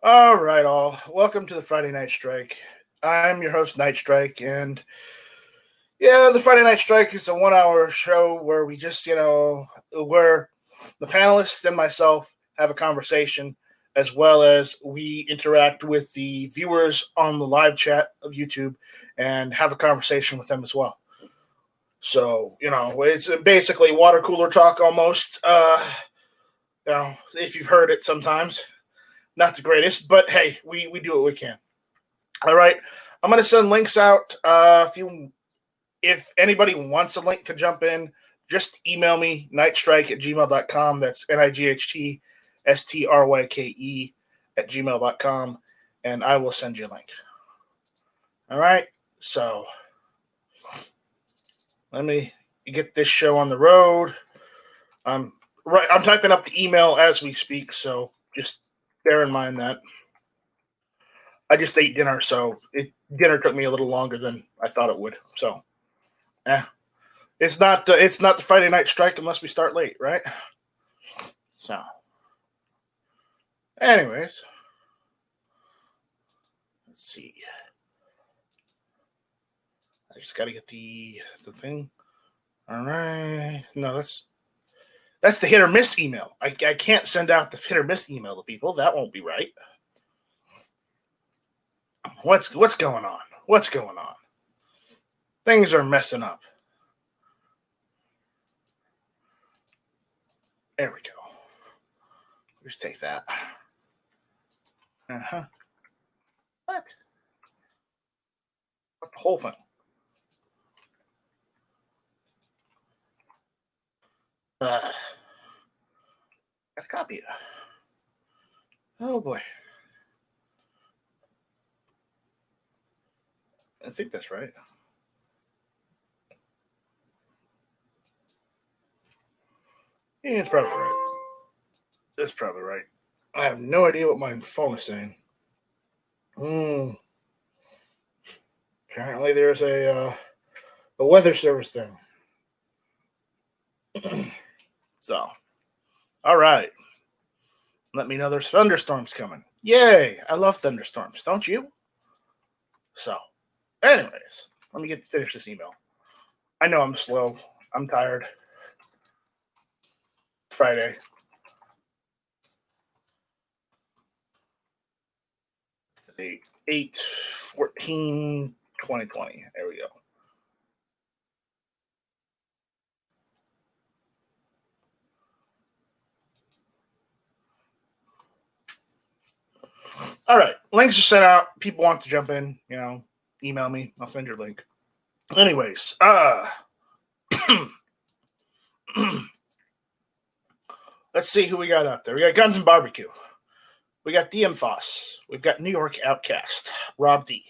All right, all. Welcome to the Friday Night Strike. I'm your host, Night Strike, and the Friday Night Strike is a 1 hour show where we just, where the panelists and myself have a conversation as well as we interact with the viewers on the live chat of YouTube and have a conversation with them as well. So, it's basically water cooler talk almost. If you've heard it sometimes. Not the greatest, but hey, we do what we can. All right. I'm going to send links out. If anybody wants a link to jump in, just email me, nightstrike@gmail.com. That's NIGHTSTRYKE @gmail.com, and I will send you a link. All right. So let me get this show on the road. I'm typing up the email as we speak, so just bear in mind that I just ate dinner, so dinner took me a little longer than I thought it would. So, it's not the Friday Night Strike unless we start late, right? So, anyways, let's see. I just got to get the thing. All right, no, that's the hit or miss email. I can't send out the hit or miss email to people. That won't be right. What's going on? What's going on? Things are messing up. There we go. Just take that. Uh-huh. What the whole thing? Gotta copy it. Oh boy. I think that's right. Yeah, it's probably right. That's probably right. I have no idea what my phone is saying. Apparently there's a weather service thing. So, all right. Let me know there's thunderstorms coming. Yay! I love thunderstorms, don't you? So, anyways, let me finish this email. I know I'm slow. I'm tired. Friday. It's the 8/14/2020. There we go. All right. Links are sent out. People want to jump in, email me. I'll send your link. Anyways, let's see who we got out there. We got Guns and Barbecue. We got DM Foss. We've got New York Outcast. Rob D.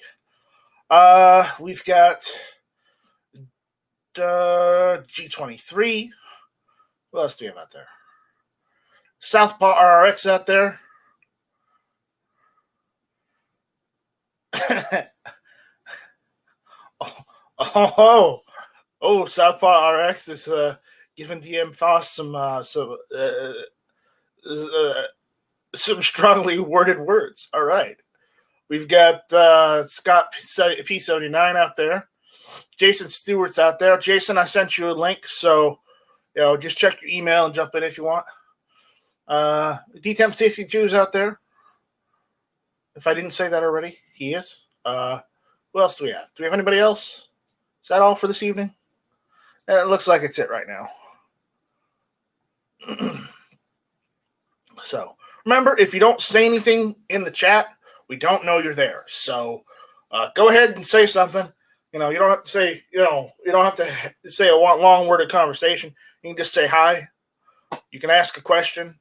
We've got G23. What else do we have out there? Southpaw RRX out there. Southpaw RX is giving DM Foss some strongly worded words. All right. We've got Scott P79 out there. Jason Stewart's out there. Jason, I sent you a link, so just check your email and jump in if you want. D1062 is out there. If I didn't say that already, he is. What else do we have? Do we have anybody else? Is that all for this evening? It looks like it's it right now. So remember, if you don't say anything in the chat, we don't know you're there. So go ahead and say something. You don't have to say, you don't have to say a long-worded conversation. You can just say hi. You can ask a question.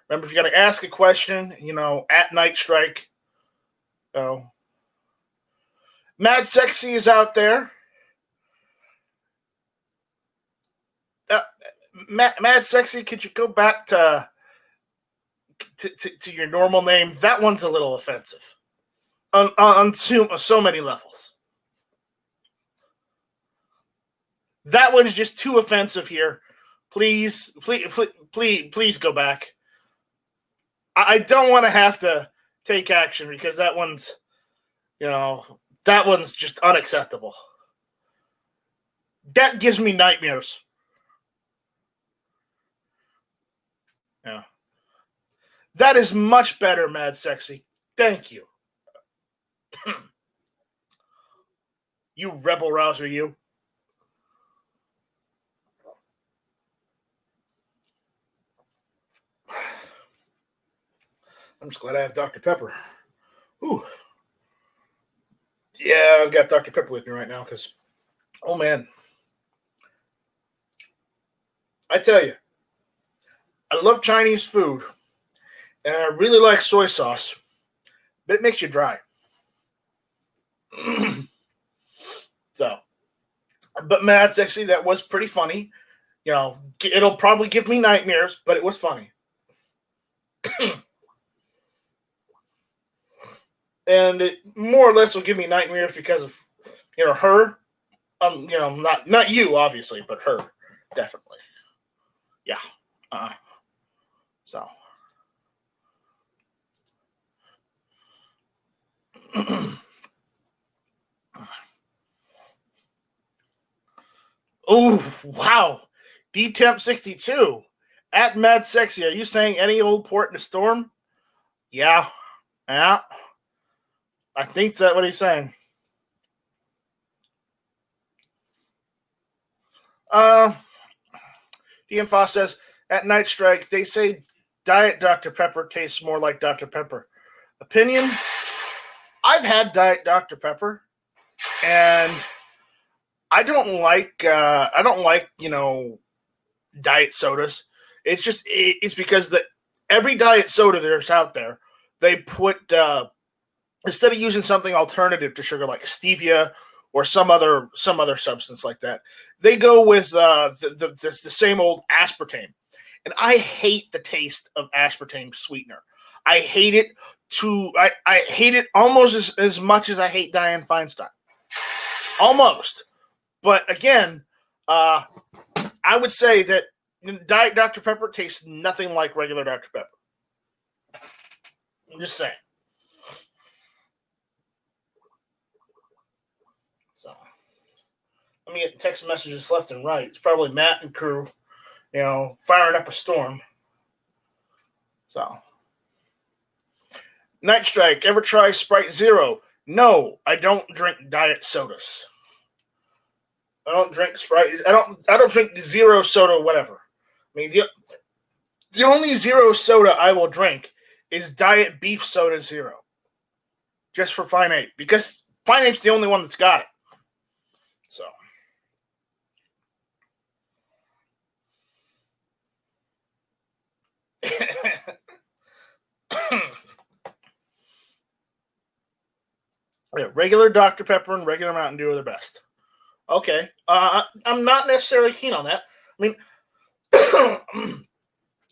Remember, if you got to ask a question, at Night Strike. Mad Sexy is out there. Mad Sexy, could you go back to your normal name? That one's a little offensive on so many levels. That one's just too offensive here. Please go back. I don't want to have to take action because that one's, that one's just unacceptable. That gives me nightmares. Yeah. That is much better, Mad Sexy. Thank you. You rebel rouser, you. I'm just glad I have Dr. Pepper. Ooh. Yeah, I've got Dr. Pepper with me right now because, oh man. I tell you, I love Chinese food, and I really like soy sauce, but it makes you dry. So, but Mad Sexy, that was pretty funny. It'll probably give me nightmares, but it was funny. And it more or less will give me nightmares because of, her. Not you, obviously, but her, definitely. Yeah. So. Oh, wow. DTemp62 at Mad Sexy. Are you saying any old port in a storm? Yeah. Yeah. I think that's what he's saying. DM Foss says, at Night Strike, they say Diet Dr. Pepper tastes more like Dr. Pepper. Opinion? I've had Diet Dr. Pepper, and I don't like diet sodas. It's because every diet soda there's out there, they put instead of using something alternative to sugar like stevia or some other substance like that, they go with the same old aspartame. And I hate the taste of aspartame sweetener. I hate it I hate it almost as much as I hate Dianne Feinstein. Almost. But again, I would say that Diet Dr. Pepper tastes nothing like regular Dr. Pepper. I'm just saying. So, I'm getting text messages left and right. It's probably Matt and crew, firing up a storm. So, Night Strike, ever try Sprite Zero? No, I don't drink diet sodas. I don't drink Sprite. I don't drink zero soda, whatever. I mean, the only zero soda I will drink is Diet Beef Soda Zero. Just for Fine Ape. Because Fine Ape's the only one that's got it. So. Yeah, regular Dr. Pepper and regular Mountain Dew are the best. Okay. I'm not necessarily keen on that. I mean,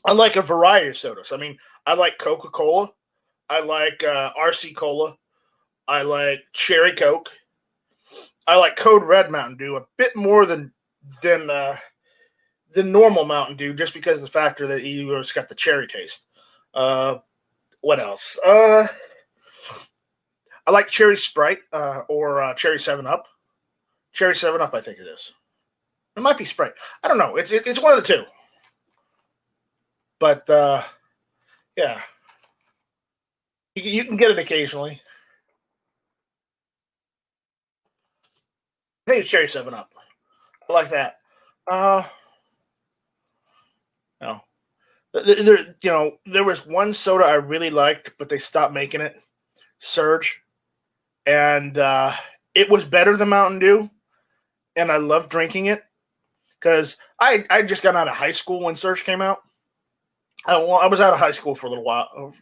I like a variety of sodas. I mean, I like Coca-Cola. I like RC Cola. I like Cherry Coke. I like Code Red Mountain Dew a bit more than normal Mountain Dew, just because of the factor that it's got the cherry taste. What else? I like Cherry Sprite or Cherry 7-Up. Cherry 7-Up, I think it is. It might be Sprite. I don't know. It's one of the two. But, yeah. You can get it occasionally. I think it's Cherry 7-Up. I like that. No. There was one soda I really liked, but they stopped making it. Surge. And it was better than Mountain Dew. And I loved drinking it. Because I just got out of high school when Surge came out. I was out of high school for a little while.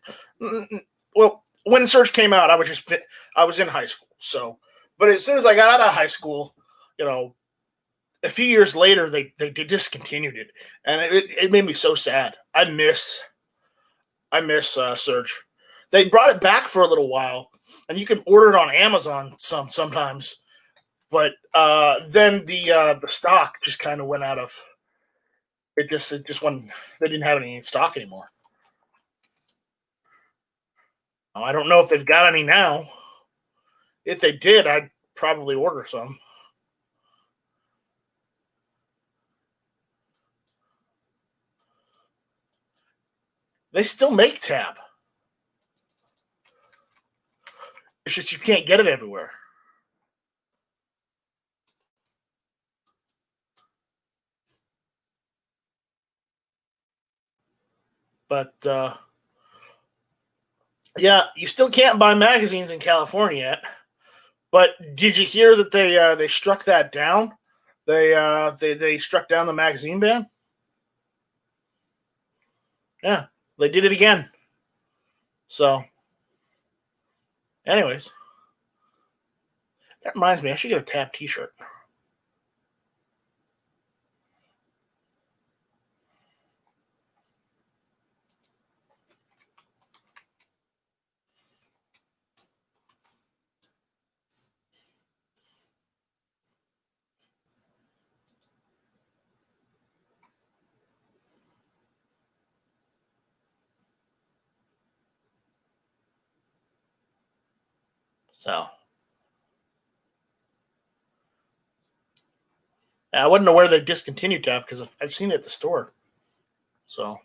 Well, when Surge came out, I was in high school. So, but as soon as I got out of high school, a few years later, they discontinued it, and it made me so sad. I miss Surge. They brought it back for a little while, and you can order it on Amazon sometimes. But then the stock just kind of went out of. It just went. They didn't have any in stock anymore. I don't know if they've got any now. If they did, I'd probably order some. They still make Tab. It's just you can't get it everywhere. But yeah, you still can't buy magazines in California yet. But did you hear that they struck that down? They struck down the magazine ban. Yeah, they did it again. So, anyways, that reminds me, I should get a Tab T-shirt. So, I wasn't aware they discontinued Tab because I've seen it at the store. So,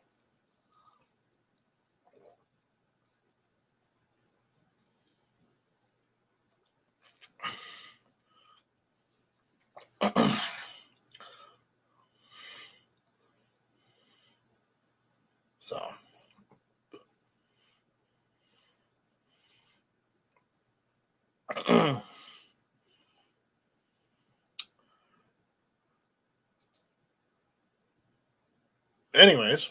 anyways,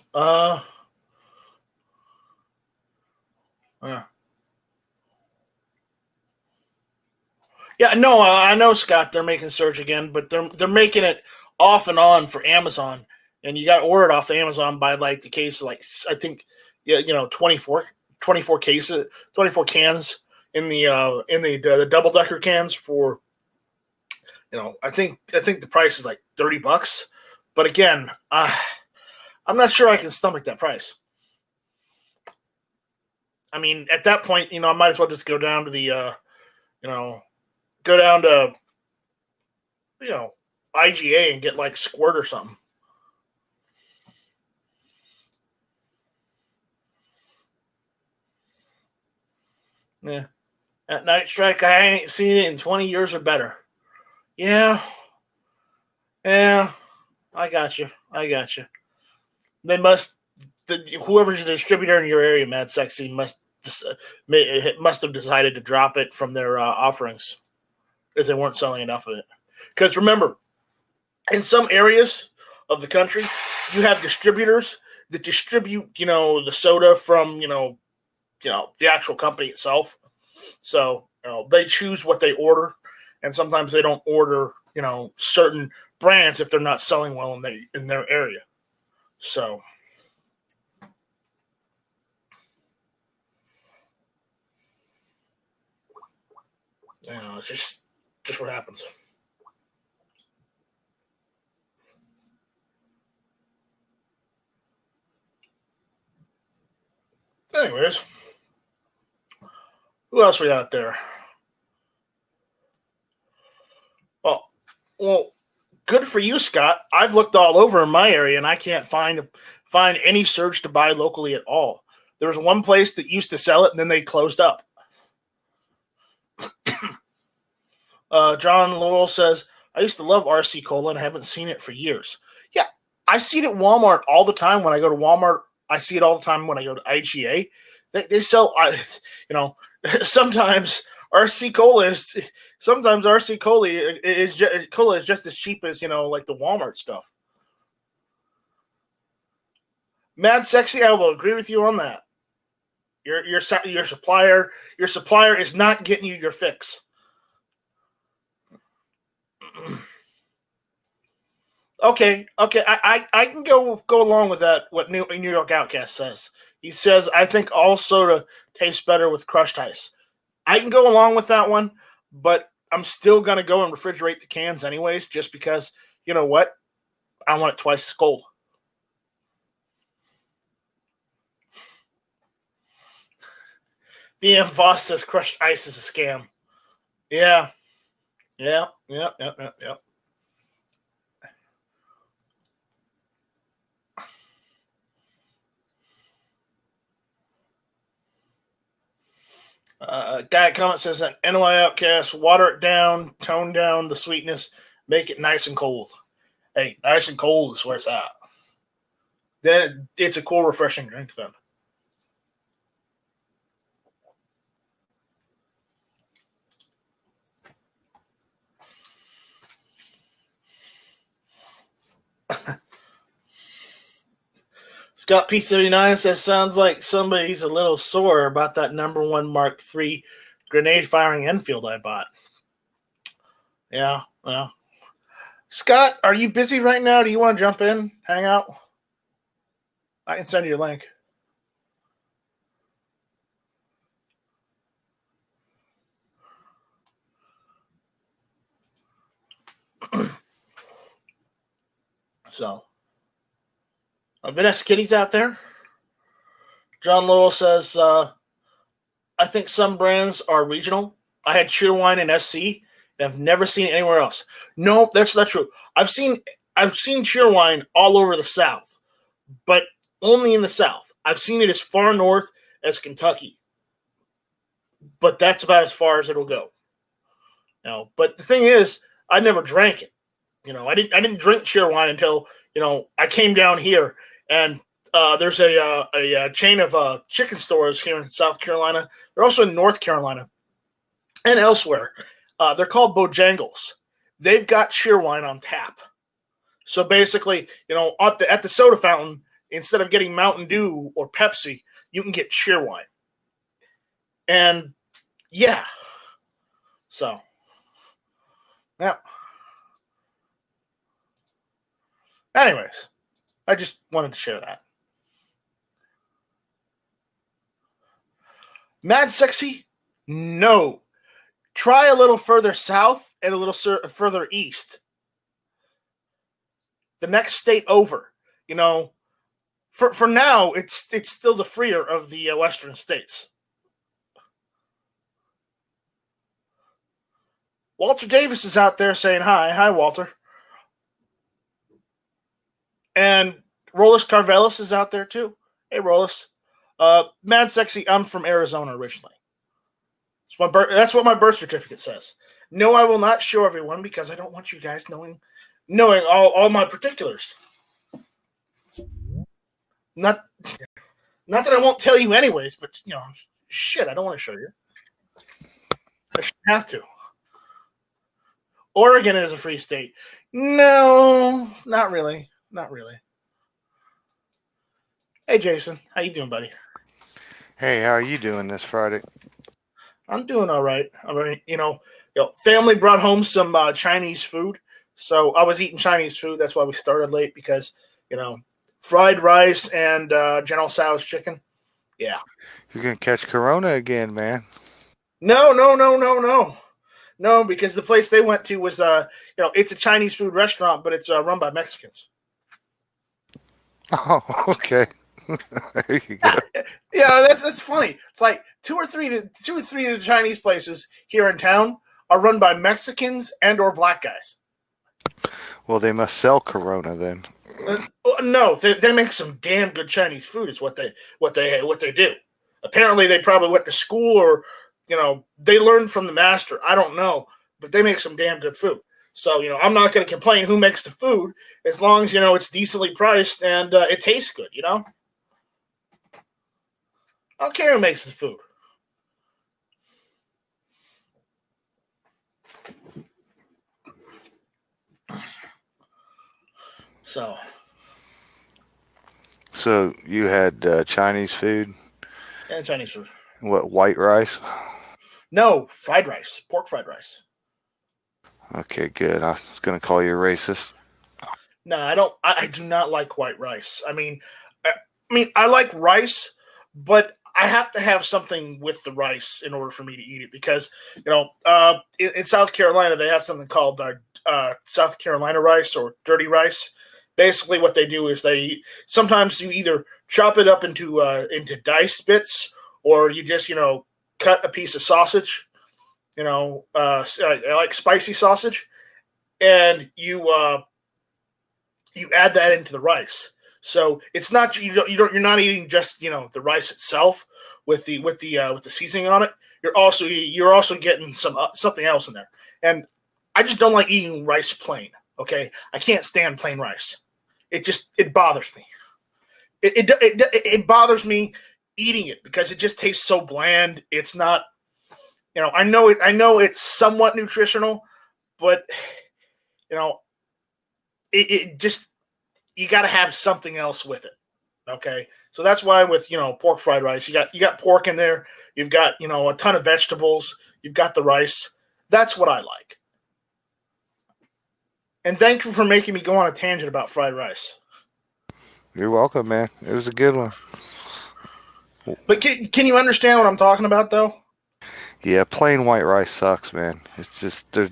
yeah, no, I know, Scott. They're making Surge again, but they're making it off and on for Amazon, and you got to order it off Amazon by like the case, like I think, yeah, 24 cases, 24 cans in the double decker cans for, I think the price is like $30, but again, I'm not sure I can stomach that price. I mean, at that point, I might as well just go down to the, go down to, IGA and get like Squirt or something. Yeah. At Night Strike, I ain't seen it in 20 years or better. Yeah. Yeah. I got you. They must, whoever's a distributor in your area, Mad Sexy, must have decided to drop it from their offerings because they weren't selling enough of it. Because remember, in some areas of the country, you have distributors that distribute, the soda from, the actual company itself. So they choose what they order, and sometimes they don't order, certain brands if they're not selling well in their area. So, it's just what happens. Anyways, who else we got there? Well, good for you, Scott. I've looked all over in my area, and I can't find any Surge to buy locally at all. There was one place that used to sell it, and then they closed up. John Lowell says, I used to love RC Cola and haven't seen it for years. Yeah, I see it at Walmart all the time. When I go to Walmart, I see it all the time when I go to IGA. They sell, sometimes RC Cola is just as cheap as, like the Walmart stuff. Mad Sexy, I will agree with you on that. Your supplier is not getting you your fix. Okay. I can go along with that. What New York Outcast says. He says, I think all soda tastes better with crushed ice. I can go along with that one, but I'm still gonna go and refrigerate the cans anyways, just because you know what? I want it twice as cold. DM Voss says crushed ice is a scam. Yeah. Yeah. Guy comment says that NY Outcast, water it down, tone down the sweetness, make it nice and cold. Hey, nice and cold is where it's at. Then it's a cool, refreshing drink then. Scott P79 says, sounds like somebody's a little sore about that number 1 Mark III grenade firing Enfield I bought. Yeah, well. Scott, are you busy right now? Do you want to jump in, hang out? I can send you a link. So, Vanessa Kitty's out there. John Lowell says, I think some brands are regional. I had Cheerwine and SC. I've never seen it anywhere else. No, that's not true. I've seen Cheerwine all over the South, but only in the South. I've seen it as far north as Kentucky, but that's about as far as it'll go. But the thing is, I never drank it. I didn't drink Cheerwine until I came down here, and there's a chain of chicken stores here in South Carolina. They're also in North Carolina and elsewhere. They're called Bojangles. They've got Cheerwine on tap. So basically, at the soda fountain, instead of getting Mountain Dew or Pepsi, you can get Cheerwine. And yeah. So, yeah. Anyways, I just wanted to share that. Mad Sexy? No. Try a little further south and a little further east. The next state over. For now, it's still the freer of the western states. Walter Davis is out there saying hi. Hi, Walter. And Rollis Carvelis is out there too. Hey, Rollis. Mad Sexy, I'm from Arizona originally. That's what my birth certificate says. No, I will not show everyone because I don't want you guys knowing all my particulars. Not that I won't tell you anyways, but shit, I don't want to show you. I shouldn't have to. Oregon is a free state. No, not really. Not really. Hey, Jason. How you doing, buddy? Hey, how are you doing this Friday? I'm doing all right. I mean, family brought home some Chinese food. So I was eating Chinese food. That's why we started late because, fried rice and General Tso's chicken. Yeah. You're going to catch Corona again, man. No, because the place they went to was, it's a Chinese food restaurant, but it's run by Mexicans. Oh, okay. There you go. Yeah, that's funny. It's like two or three of the Chinese places here in town are run by Mexicans and or black guys. Well, they must sell Corona then. No, they make some damn good Chinese food. Is what they do. Apparently, they probably went to school or they learned from the master. I don't know, but they make some damn good food. So I'm not going to complain who makes the food as long as it's decently priced and it tastes good. I don't care who makes the food. So you had Chinese food? Yeah, Chinese food. What, white rice? No, fried rice. Pork fried rice. Okay, good. I was going to call you a racist. No, I don't. I do not like white rice. I mean, I like rice, but I have to have something with the rice in order for me to eat it because, in South Carolina, they have something called South Carolina rice or dirty rice. Basically, what they do is sometimes you either chop it up into diced bits or you just, cut a piece of sausage, I like spicy sausage, and you add that into the rice. So it's not you're not eating just the rice itself with the seasoning on it. You're also getting something else in there. And I just don't like eating rice plain. Okay, I can't stand plain rice. It bothers me. It bothers me eating it because it just tastes so bland. It's not, I know it's somewhat nutritional, but it just, you got to have something else with it. Okay, so that's why with pork fried rice, you got pork in there. You've got a ton of vegetables. You've got the rice. That's what I like. And thank you for making me go on a tangent about fried rice. You're welcome, man. It was a good one. But can you understand what I'm talking about, though? Yeah, plain white rice sucks, man. It's just there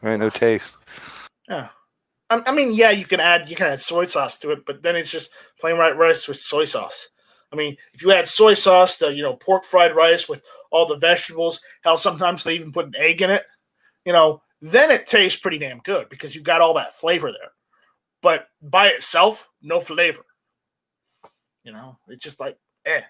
ain't no taste. Yeah. I mean, yeah, you can add soy sauce to it, but then it's just plain white rice with soy sauce. I mean, if you add soy sauce to pork fried rice with all the vegetables, hell, sometimes they even put an egg in it. Then it tastes pretty damn good because you've got all that flavor there. But by itself, no flavor. It's just like eh.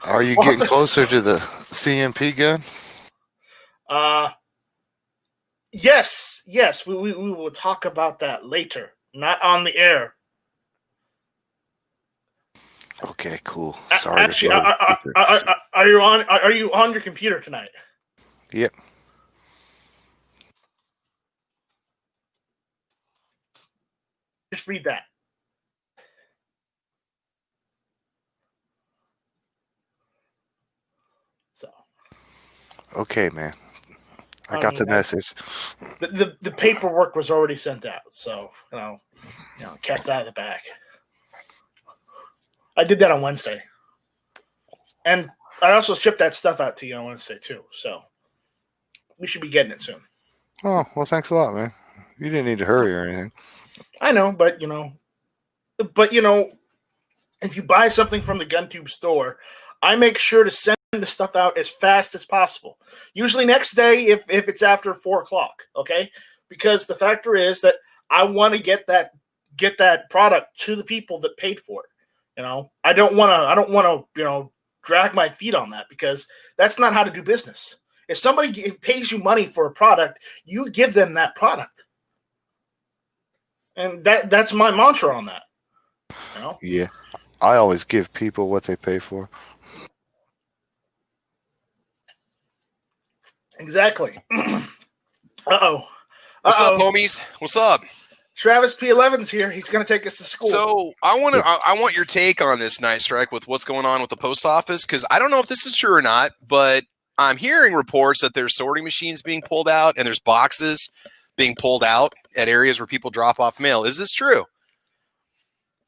Are you getting closer to the CMP gun? Yes. We will talk about that later. Not on the air. Okay, cool. Sorry. Actually, are you on your computer tonight? Yep. Just read that. So. Okay, man. I got the message. The paperwork was already sent out, so cat's out of the bag. I did that on Wednesday, and I also shipped that stuff out to you on Wednesday too. So we should be getting it soon. Oh well, thanks a lot, man. You didn't need to hurry or anything. I know, but if you buy something from the GunTube store, I make sure to send the stuff out as fast as possible. Usually next day if it's after 4:00, okay? Because the factor is that I want to get that product to the people that paid for it. I don't want to drag my feet on that because that's not how to do business. If somebody pays you money for a product, you give them that product. And that's my mantra on that. Yeah. I always give people what they pay for. Exactly. Uh-oh. What's up, homies? What's up? Travis P11's here. He's going to take us to school. So I want your take on this Night Strike with what's going on with the post office, because I don't know if this is true or not, but I'm hearing reports that there's sorting machines being pulled out and there's boxes being pulled out at areas where people drop off mail. Is this true?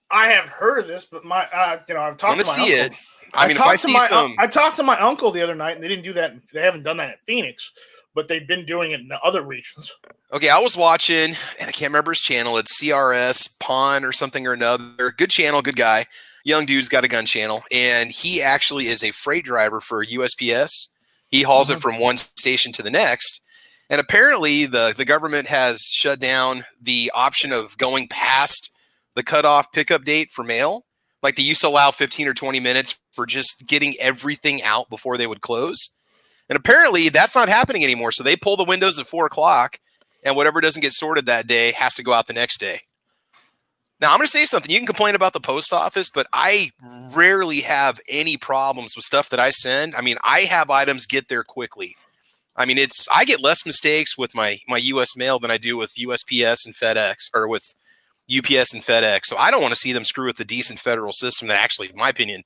I have heard of this, but I've talked to my uncle. I talked to my uncle the other night, and they didn't do that. They haven't done that in Phoenix, but they've been doing it in other regions. Okay, I was watching, and I can't remember his channel. It's CRS Pawn or something or another. Good channel, good guy. Young dude's got a gun channel, and he actually is a freight driver for USPS. He hauls it from one station to the next, and apparently the government has shut down the option of going past the cutoff pickup date for mail. Like they used to allow 15 or 20 minutes for just getting everything out before they would close. And apparently that's not happening anymore. So they pull the windows at 4:00 and whatever doesn't get sorted that day has to go out the next day. Now I'm going to say something. You can complain about the post office, but I rarely have any problems with stuff that I send. I mean, I have items get there quickly. I mean, I get less mistakes with my US mail than I do with USPS and FedEx or with UPS and FedEx. So I don't want to see them screw with the decent federal system that actually, in my opinion,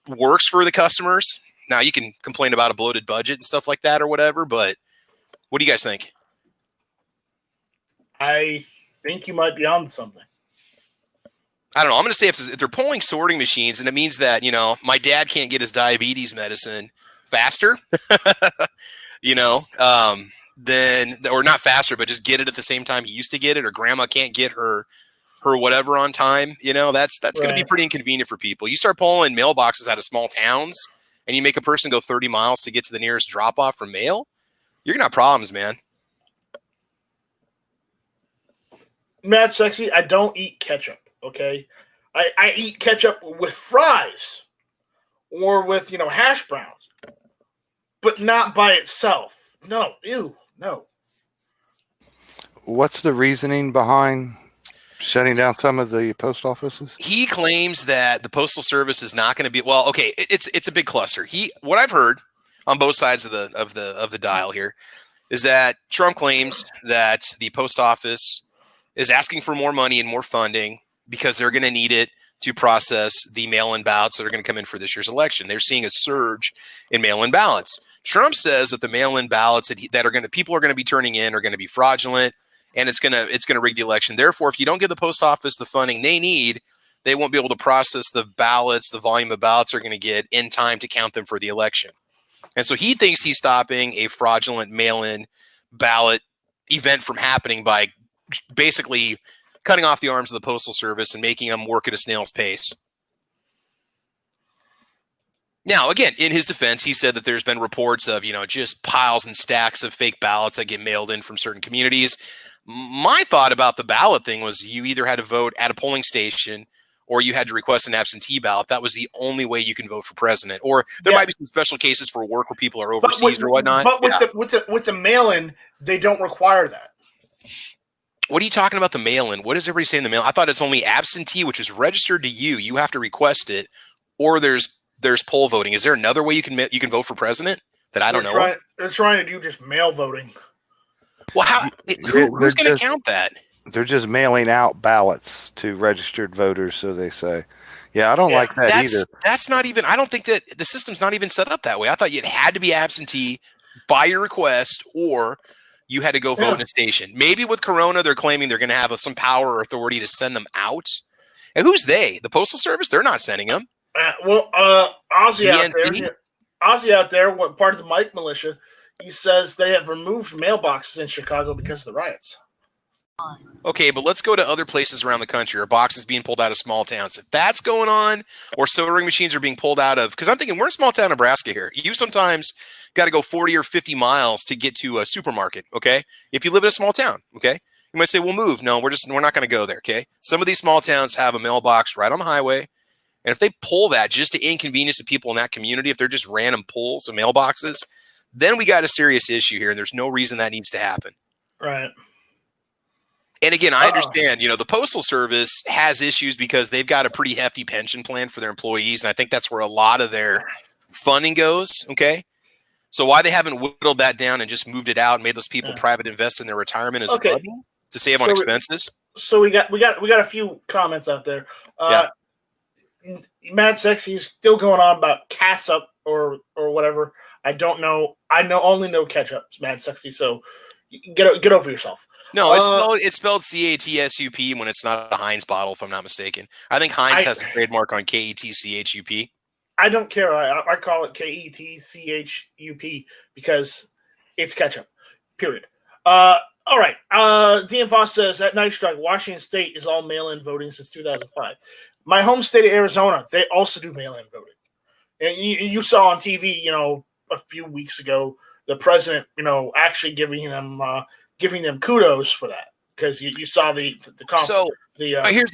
works for the customers. Now, you can complain about a bloated budget and stuff like that or whatever, but what do you guys think? I think you might be on something. I don't know. I'm going to say if they're pulling sorting machines, and it means that, my dad can't get his diabetes medicine faster, then, or not faster, but just get it at the same time he used to get it, or grandma can't get her her whatever on time, that's going to be pretty inconvenient for people. You start pulling mailboxes out of small towns and you make a person go 30 miles to get to the nearest drop off for mail, you're going to have problems, man. Mad Sexy, I don't eat ketchup, okay? I eat ketchup with fries or with, hash browns, but not by itself. No, ew, no. What's the reasoning behind shutting down some of the post offices? He claims that the Postal Service is not going to be okay. It's a big cluster. What I've heard on both sides of the dial here is that Trump claims that the post office is asking for more money and more funding because they're going to need it to process the mail-in ballots that are going to come in for this year's election. They're seeing a surge in mail-in ballots. Trump says that the mail-in ballots that people are going to be turning in are going to be fraudulent, and it's going to rig the election. Therefore, if you don't give the post office the funding they need, they won't be able to process the ballots. The volume of ballots are going to get in time to count them for the election. And so he thinks he's stopping a fraudulent mail-in ballot event from happening by basically cutting off the arms of the Postal Service and making them work at a snail's pace. Now, again, in his defense, he said that there's been reports of, just piles and stacks of fake ballots that get mailed in from certain communities. My thought about the ballot thing was you either had to vote at a polling station or you had to request an absentee ballot. That was the only way you can vote for president. Or there might be some special cases for work where people are overseas or whatnot. But with the mail-in, they don't require that. What are you talking about the mail-in? What does everybody say in the mail? I thought it's only absentee, which is registered to you. You have to request it, or there's poll voting. Is there another way you can vote for president that I don't know? They're trying to do just mail voting. Well, who's going to count that? They're just mailing out ballots to registered voters, so they say. Yeah, I don't like that either. That's not even. I don't think that the system's not even set up that way. I thought it had to be absentee by your request, or you had to go vote in a station. Maybe with Corona, they're claiming they're going to have some power or authority to send them out. And who's they? The Postal Service? They're not sending them. Ozzy out there, what part of the Mike militia, he says they have removed mailboxes in Chicago because of the riots. Okay, but let's go to other places around the country. Are boxes being pulled out of small towns? If that's going on, or sewing machines are being pulled out of, because I'm thinking we're in small town Nebraska here. You sometimes got to go 40 or 50 miles to get to a supermarket, okay? If you live in a small town, okay? You might say, we'll move. No, we're not going to go there, okay? Some of these small towns have a mailbox right on the highway, and if they pull that just to inconvenience the people in that community, if they're just random pulls of mailboxes, then we got a serious issue here, and there's no reason that needs to happen. Right. And again, I understand, the Postal Service has issues because they've got a pretty hefty pension plan for their employees, and I think that's where a lot of their funding goes, okay? So why they haven't whittled that down and just moved it out and made those people private invest in their retirement as a buddy to save on expenses? So we got a few comments out there. Mad Sexy's still going on about catsup or whatever. I don't know. Only know ketchup's Mad Sexy. So get over yourself. No, it's spelled CATSUP when it's not a Heinz bottle, if I'm not mistaken. I think Heinz has a trademark on KETCHUP. I don't care. I call it KETCHUP because it's ketchup. Period. All right. Dean Foss says at Night Strike, Washington State is all mail-in voting since 2005. My home state of Arizona, they also do mail-in voting. And you saw on TV, a few weeks ago, the president, actually giving them kudos for that because you saw the here's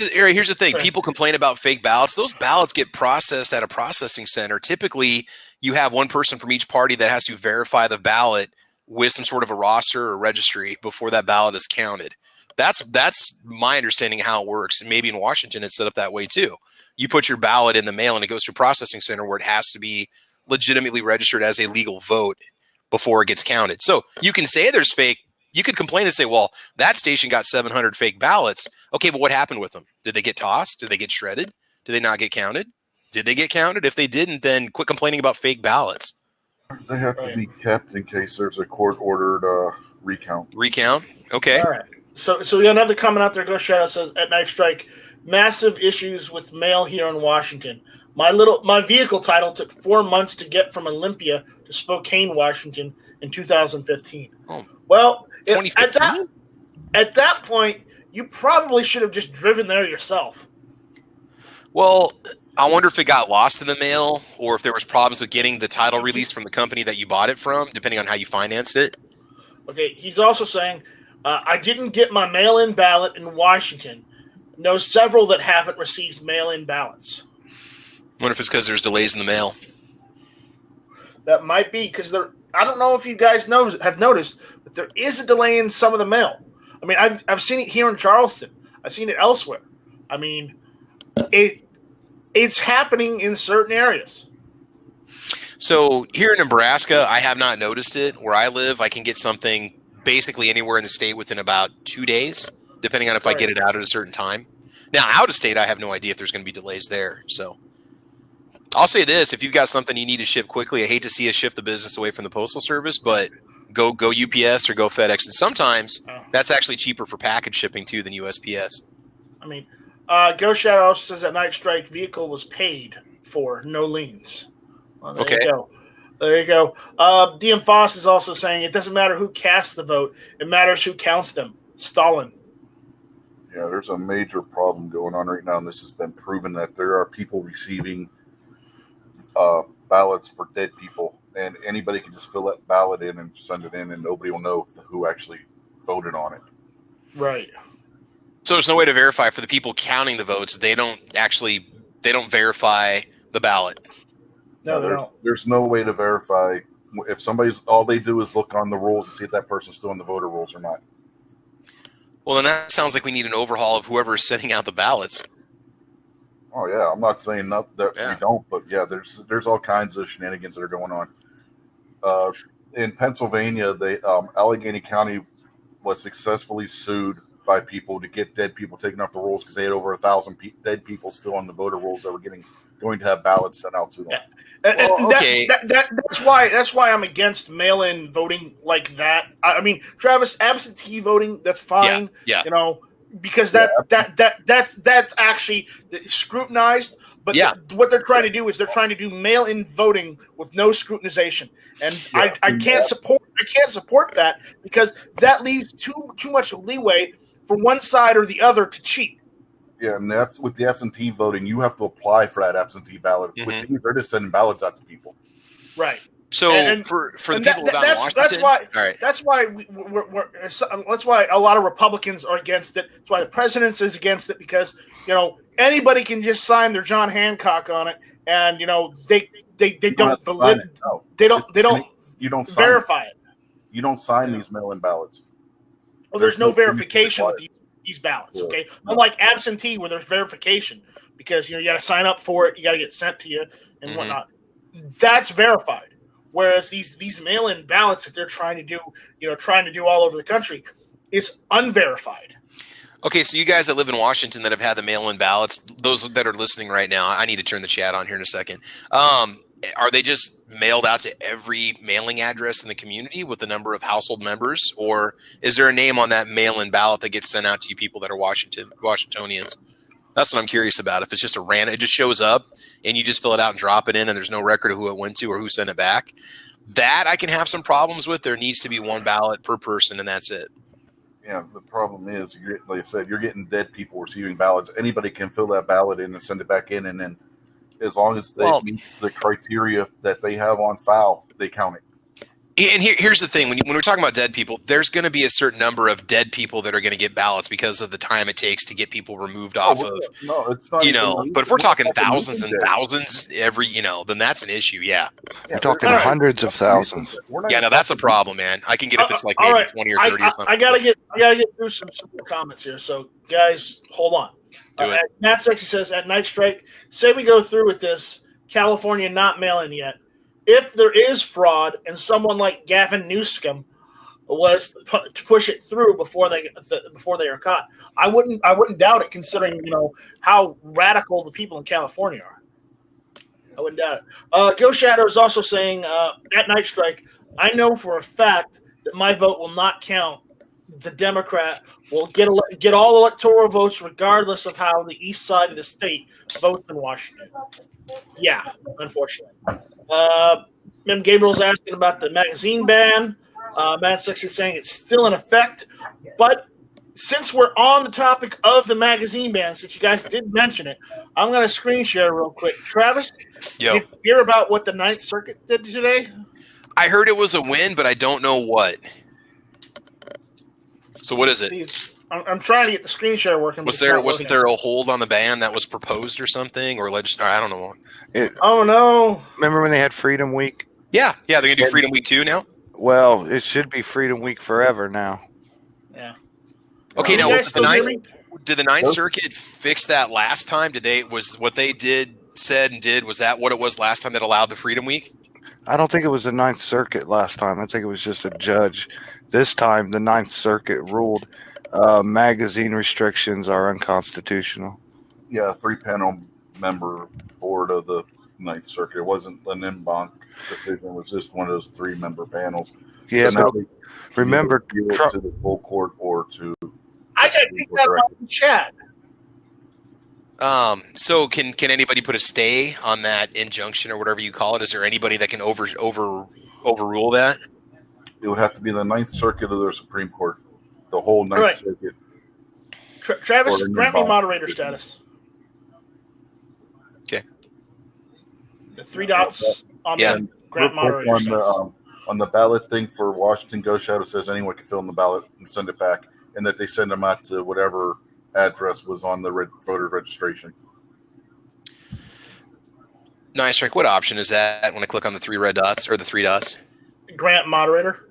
the thing. People complain about fake ballots. Those ballots get processed at a processing center. Typically, you have one person from each party that has to verify the ballot with some sort of a roster or registry before that ballot is counted. That's my understanding of how it works. And maybe in Washington, it's set up that way too. You put your ballot in the mail and it goes to a processing center where it has to be legitimately registered as a legal vote before it gets counted. So you can say there's fake. You could complain and say, well, that station got 700 fake ballots. Okay, but what happened with them? Did they get tossed? Did they get shredded? Did they not get counted? Did they get counted? If they didn't, then quit complaining about fake ballots. They have to be kept in case there's a court-ordered recount. Recount? Okay. All right. So we got another comment out there. Go Shadow says at Night Strike, massive issues with mail here in Washington. My vehicle title took 4 months to get from Olympia to Spokane, Washington in 2015. Oh. Well, at that point, you probably should have just driven there yourself. Well, I wonder if it got lost in the mail or if there was problems with getting the title released from the company that you bought it from, depending on how you financed it. Okay, he's also saying, I didn't get my mail-in ballot in Washington. Know several that haven't received mail-in ballots. I wonder if it's because there's delays in the mail. That might be because I don't know if you guys have noticed, but there is a delay in some of the mail. I mean, I've seen it here in Charleston. I've seen it elsewhere. I mean, it's happening in certain areas. So here in Nebraska, I have not noticed it. Where I live, I can get something basically anywhere in the state within about 2 days, depending on if I get it out at a certain time. Now, out of state, I have no idea if there's going to be delays there. So I'll say this: if you've got something you need to ship quickly, I hate to see us shift the business away from the Postal Service, but go UPS or go FedEx. And sometimes that's actually cheaper for package shipping too than USPS. I mean, Ghost Shadow also says that Night Strike vehicle was paid for, no liens. Well, there you go. There you go. DM Foss is also saying it doesn't matter who casts the vote; it matters who counts them. Stalin. Yeah, there's a major problem going on right now, and this has been proven that there are people receiving ballots for dead people, and anybody can just fill that ballot in and send it in, and nobody will know who actually voted on it. Right. So there's no way to verify for the people counting the votes. They don't verify the ballot. No, there's no way to verify if somebody's. All they do is look on the rolls to see if that person's still in the voter rolls or not. Well, then that sounds like we need an overhaul of whoever is sending out the ballots. Oh yeah, I'm not saying that we don't, but yeah, there's all kinds of shenanigans that are going on. In Pennsylvania, Allegheny County was successfully sued by people to get dead people taken off the rolls because they had over 1,000 dead people still on the voter rolls that were going to have ballots sent out to them. Yeah. That's why I'm against mail-in voting like that. I mean, Travis, absentee voting, that's fine. Yeah. You know, because that's actually scrutinized. But what they're trying to do is they're trying to do mail-in voting with no scrutinization, and I can't support that because that leaves too much leeway for one side or the other to cheat. Yeah, and with the absentee voting, you have to apply for that absentee ballot. Mm-hmm. They're just sending ballots out to people. Right. So for the people down in Washington, that's why a lot of Republicans are against it. That's why the president is against it because anybody can just sign their John Hancock on it, and they don't verify it. You don't sign these mail-in ballots. Well, there's no verification with these ballots. Okay, unlike absentee where there's verification because you got to sign up for it, you got to get sent to you and whatnot. That's verified. Whereas these mail-in ballots that they're trying to do all over the country is unverified. Okay, so you guys that live in Washington that have had the mail-in ballots, those that are listening right now, I need to turn the chat on here in a second. Are they just mailed out to every mailing address in the community with the number of household members, or is there a name on that mail-in ballot that gets sent out to you people that are Washingtonians? That's what I'm curious about. If it's just it just shows up and you just fill it out and drop it in and there's no record of who it went to or who sent it back, that I can have some problems with. There needs to be one ballot per person and that's it. Yeah, the problem is, like I said, you're getting dead people receiving ballots. Anybody can fill that ballot in and send it back in, and then as long as they meet the criteria that they have on file, they count it. And here's the thing: when we're talking about dead people, there's going to be a certain number of dead people that are going to get ballots because of the time it takes to get people removed off of. No, it's not. But if we're talking thousands and thousands every, then that's an issue. Yeah, we're talking hundreds of thousands. Yeah, no, that's a problem, man. I can get if it's like maybe 20 or 30 or something. I gotta get through some comments here. So guys, hold on. Matt Sexy says at Night Strike, say we go through with this, California not mailing yet. If there is fraud and someone like Gavin Newsom was to push it through before they are caught, I wouldn't doubt it, considering how radical the people in California are. I wouldn't doubt it. Ghost Shadow is also saying at Night Strike, I know for a fact that my vote will not count. The Democrat will get all electoral votes regardless of how the east side of the state votes in Washington. Yeah, unfortunately. Mem Gabriel's asking about the magazine ban. Matt Six is saying it's still in effect, but since we're on the topic of the magazine ban, since you guys did mention it, I'm going to screen share real quick. Travis, did you hear about what the Ninth Circuit did today? I heard it was a win, but I don't know what. So what is it? I'm trying to get the screen share working. Wasn't there a hold on the ban that was proposed or something, or I don't know. Oh no! Remember when they had Freedom Week? Yeah, they're gonna do Freedom Week 2 now. Well, it should be Freedom Week forever now. Yeah. Okay, now did the Ninth Circuit fix that last time? Was what they said and did? Was that what it was last time that allowed the Freedom Week? I don't think it was the Ninth Circuit last time. I think it was just a judge. This time, the Ninth Circuit ruled magazine restrictions are unconstitutional. Yeah, 3-panel member board of the Ninth Circuit. It wasn't an en banc decision. It was just one of those 3-member panels. Yeah, so remember, to the full court or to. I got picked up on the chat. So can anybody put a stay on that injunction or whatever you call it? Is there anybody that can overrule that? It would have to be the Ninth Circuit or the Supreme Court. The whole Ninth Circuit. Travis, grant me moderator status. Okay. The 3 dots on the grant moderator status. On the ballot thing for Washington Go Shadow says anyone can fill in the ballot and send it back, and that they send them out to whatever address was on the voter registration. Nice, Rick. What option is that when I click on the 3 red dots or the 3 dots? Grant moderator.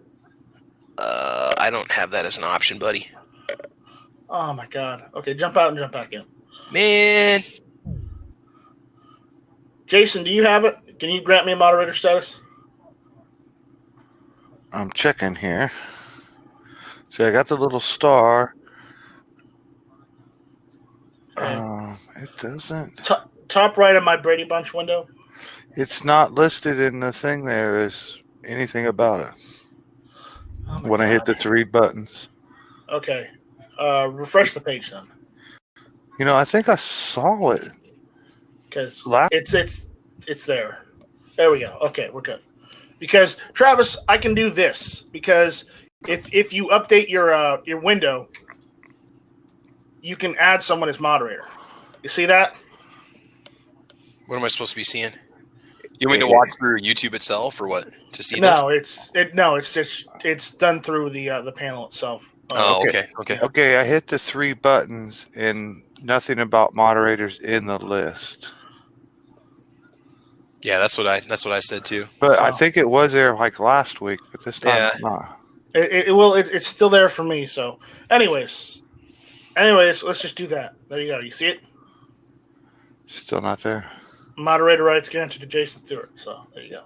I don't have that as an option, buddy. Oh my God. Okay, jump out and jump back in. Man. Jason, do you have it? Can you grant me a moderator status? I'm checking here. See, I got the little star. It doesn't. Top right of my Brady Bunch window. It's not listed in the thing there as anything about it. When I hit the 3 buttons. Okay. Refresh the page then. I think I saw it. Because it's there. There we go. Okay, we're good. Because Travis, I can do this because if you update your window, you can add someone as moderator. You see that? What am I supposed to be seeing? You want me to watch through YouTube itself or what to see this? No, it's done through the panel itself. Okay. I hit the 3 buttons and nothing about moderators in the list. Yeah, that's what I said too. But I think it was there like last week, but this time it's not. It's still there for me. So, anyways, let's just do that. There you go. You see it? Still not there. Moderator rights granted to Jason Stewart. So there you go.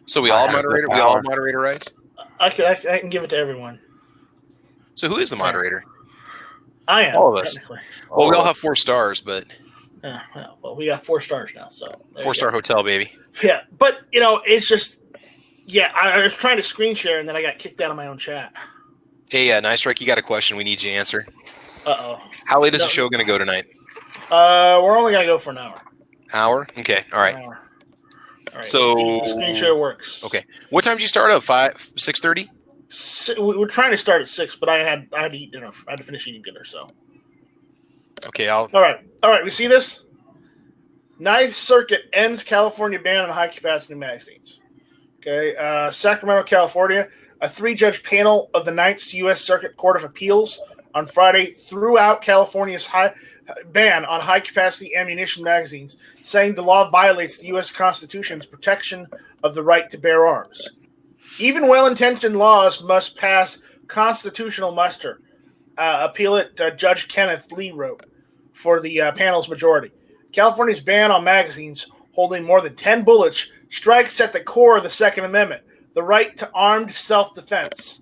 So we all moderator rights. I can give it to everyone. So who is the moderator? I am. All of us. Well, we all have 4 stars, but well, we got 4 stars now. So 4-star hotel, baby. Yeah, but it's just I was trying to screen share and then I got kicked out of my own chat. Hey, Nice Rick, you got a question we need you to answer. Uh-oh. How late is the show going to go tonight? We're only going to go for an hour. Hour? Okay, all right. All right. So the screen share works. Okay. What time did you start up? 6:30? We were trying to start at 6, but I had to eat dinner. I had to finish eating dinner, so. Okay, All right. We see this? Ninth Circuit ends California ban on high-capacity magazines. Okay. Sacramento, California. A 3-judge panel of the Ninth U.S. Circuit Court of Appeals on Friday threw out California's ban on high-capacity ammunition magazines, saying the law violates the U.S. Constitution's protection of the right to bear arms. Even well-intentioned laws must pass constitutional muster, appellate Judge Kenneth Lee wrote for the panel's majority. California's ban on magazines holding more than 10 bullets strikes at the core of the Second Amendment, the right to armed self-defense.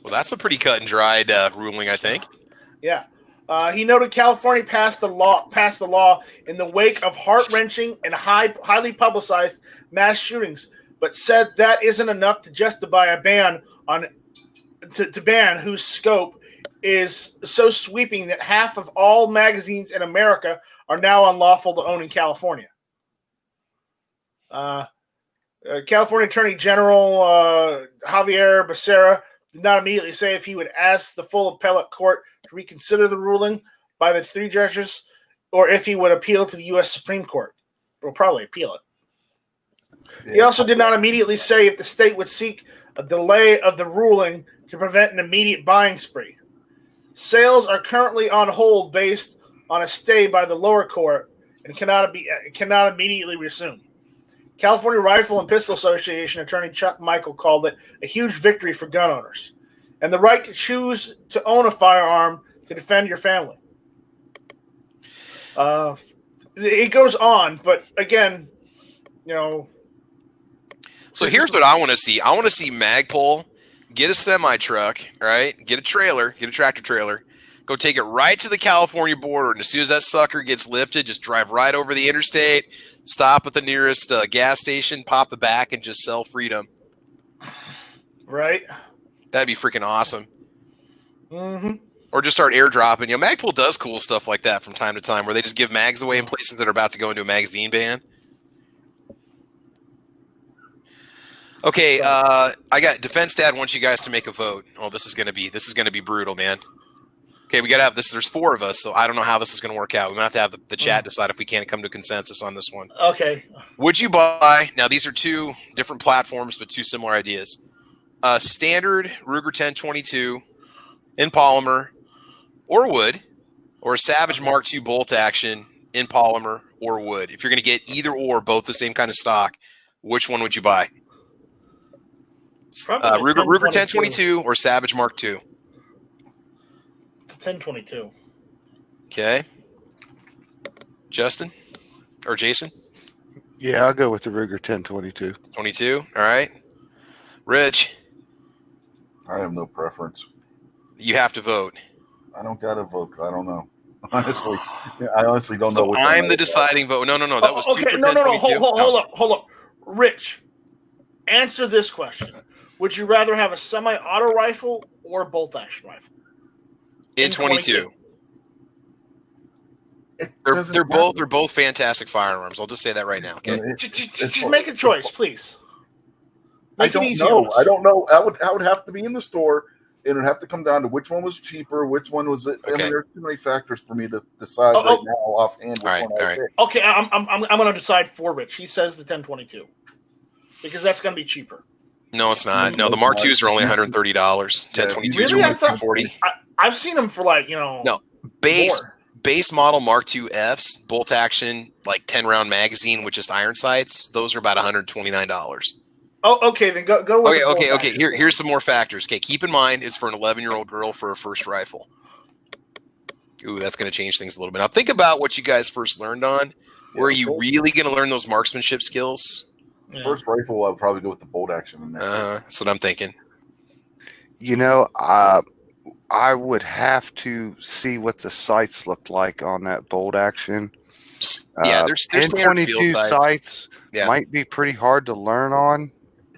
Well, that's a pretty cut and dried ruling, I think. Yeah. He noted California passed the law in the wake of heart-wrenching and highly publicized mass shootings, but said that isn't enough to justify a ban to ban whose scope is so sweeping that half of all magazines in America are now unlawful to own in California. California Attorney General Javier Becerra did not immediately say if he would ask the full appellate court to reconsider the ruling by the 3 judges or if he would appeal to the U.S. Supreme Court. We'll probably appeal it. Yeah. He also did not immediately say if the state would seek a delay of the ruling to prevent an immediate buying spree. Sales are currently on hold based on a stay by the lower court and cannot immediately resume. California Rifle and Pistol Association attorney Chuck Michael called it a huge victory for gun owners and the right to choose to own a firearm to defend your family. It goes on, but again, So here's what I want to see. I want to see Magpul get a semi-truck, right? Get a tractor trailer, go take it right to the California border, and as soon as that sucker gets lifted, just drive right over the interstate, stop at the nearest gas station, pop the back, and just sell freedom. Right. That'd be freaking awesome. Mm-hmm. Or just start airdropping. Magpul does cool stuff like that from time to time, where they just give mags away in places that are about to go into a magazine ban. Okay, I got Defense Dad wants you guys to make a vote. Oh, this is gonna be brutal, man. Okay, we gotta have this. There's 4 of us, so I don't know how this is gonna work out. We might have to have the chat decide if we can't come to a consensus on this one. Okay. Would you buy? Now these are 2 different platforms, but 2 similar ideas. A standard Ruger 10/22 in polymer or wood, or a Savage Mark II bolt action in polymer or wood. If you're gonna get either or both the same kind of stock, which one would you buy? Ruger 10/22 or Savage Mark II? 10/22. Okay. Justin or Jason? Yeah, I'll go with the Ruger 10/22. 22. All right. Rich, I have no preference. you have to vote. I don't got to vote. I don't know. Honestly, I honestly don't know. So I'm the deciding vote. No. That was okay. 2 for No. 10/22. Hold up. Rich, answer this question. Would you rather have a semi-auto rifle or a bolt-action rifle? In 22. They're both fantastic firearms. I'll just say that right now. Okay. Just make a choice, please. I don't know. I don't know. I would have to be in the store. It would have to come down to which one was cheaper, which one was it. Okay. I mean, there's too many factors for me to decide right now offhand which one I would pick. Okay, I'm going to decide for Rich. He says the 10/22 because that's going to be cheaper. No, it's not. No, the Mark IIs are only $130. 10/22s are $140. I've seen them for No, base model Mark II Fs, bolt action, like 10-round magazine with just iron sights. Those are about $129. Oh, okay. Then go with Okay. Here's some more factors. Okay, keep in mind it's for an 11-year-old girl for a first rifle. Ooh, that's going to change things a little bit. Now think about what you guys first learned on. Where are you really going to learn those marksmanship skills? Yeah. First rifle, I would probably go with the bolt action in there. That's what I'm thinking. I would have to see what the sights look like on that bolt action. Yeah, there's 10/22 sights might be pretty hard to learn on,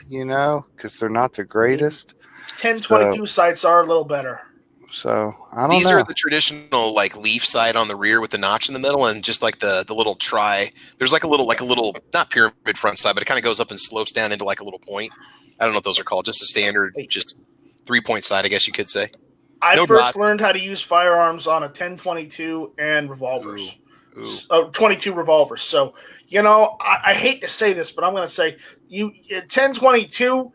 because they're not the greatest. 10/22 sights are a little better. So I don't know. These are the traditional leaf sight on the rear with the notch in the middle and just like the little tri. There's like a little not pyramid front sight, but it kind of goes up and slopes down into like a little point. I don't know what those are called. Just a standard, just 3-point sight, I guess you could say. I first learned how to use firearms on a 10/22 and revolvers. 22 revolvers. So, I hate to say this, but I'm going to say 10/22,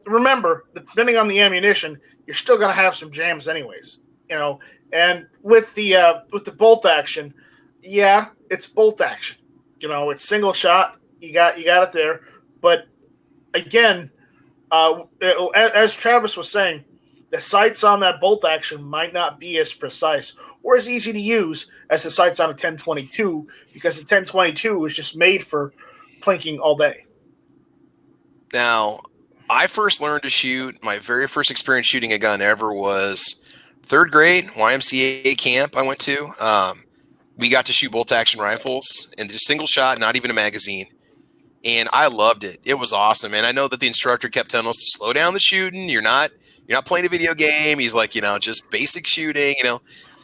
remember, depending on the ammunition, you're still going to have some jams anyways, and with the bolt action, it's bolt action, it's single shot. You got it there. But again, as Travis was saying, the sights on that bolt action might not be as precise or as easy to use as the sights on a 10/22 because the 10/22 was just made for plinking all day. Now, I first learned to shoot. My very first experience shooting a gun ever was 3rd grade YMCA camp I went to. We got to shoot bolt action rifles and just single shot, not even a magazine. And I loved it. It was awesome. And I know that the instructor kept telling us to slow down the shooting. You're not playing a video game. He's like, just basic shooting.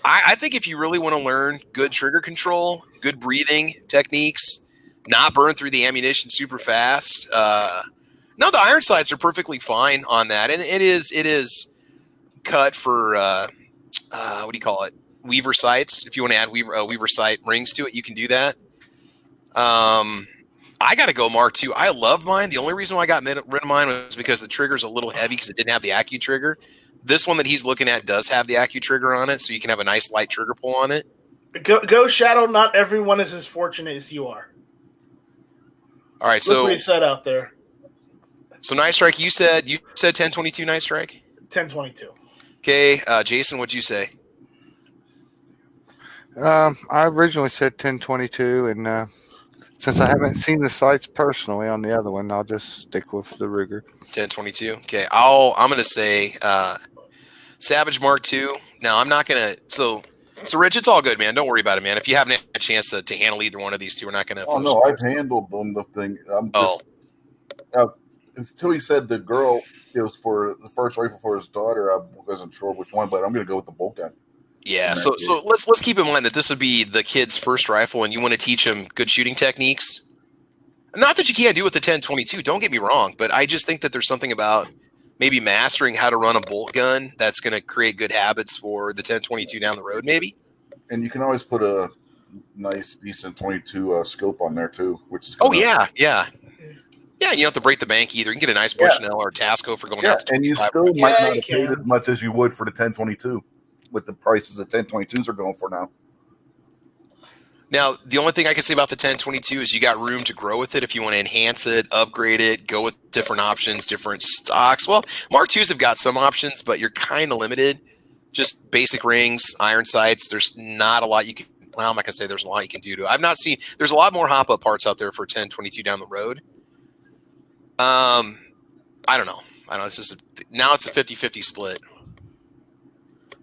I think if you really want to learn good trigger control, good breathing techniques, not burn through the ammunition super fast, No, the iron sights are perfectly fine on that, and it is cut for what do you call it? Weaver sights. If you want to add Weaver sight rings to it, you can do that. I got to go Mark II. I love mine. The only reason why I got rid of mine was because the trigger's a little heavy because it didn't have the Accu trigger. This one that he's looking at does have the Accu trigger on it, so you can have a nice light trigger pull on it. Go Shadow. Not everyone is as fortunate as you are. All right, Look what he said out there. So Night Strike, you said 1022 Night Strike? 1022. Okay, Jason, what'd you say? I originally said 1022, and since I haven't seen the sights personally on the other one, I'll just stick with the Ruger. 1022. Okay, I'm gonna say Savage Mark II. Now I'm not gonna. So Rich, it's all good, man. Don't worry about it, man. If you haven't had a chance to handle either one of these two, we're not gonna. Oh no, I've handled them. The thing. I'm just. Until he said the girl, it was for the first rifle for his daughter. I wasn't sure which one, but I'm going to go with the bolt gun. Yeah, so let's keep in mind that this would be the kid's first rifle, and you want to teach him good shooting techniques. Not that you can't do with the 1022. Don't get me wrong, but I just think that there's something about maybe mastering how to run a bolt gun that's going to create good habits for the 1022 down the road, maybe. And you can always put a nice, decent 22 scope on there too, which is Yeah, you don't have to break the bank either. You can get a nice Bushnell or Tasco for going out to and you still might not have paid as much as you would for the 1022 with the prices that 1022s are going for now. Now, the only thing I can say about the 1022 is you got room to grow with it if you want to enhance it, upgrade it, go with different options, different stocks. Well, Mark IIs have got some options, but you're kind of limited. Just basic rings, iron sights. There's not a lot you can – well, I'm not going to say there's a lot you can do to it. I've not seen – there's a lot more hop-up parts out there for 1022 down the road. I don't know. Now it's a 50-50 split.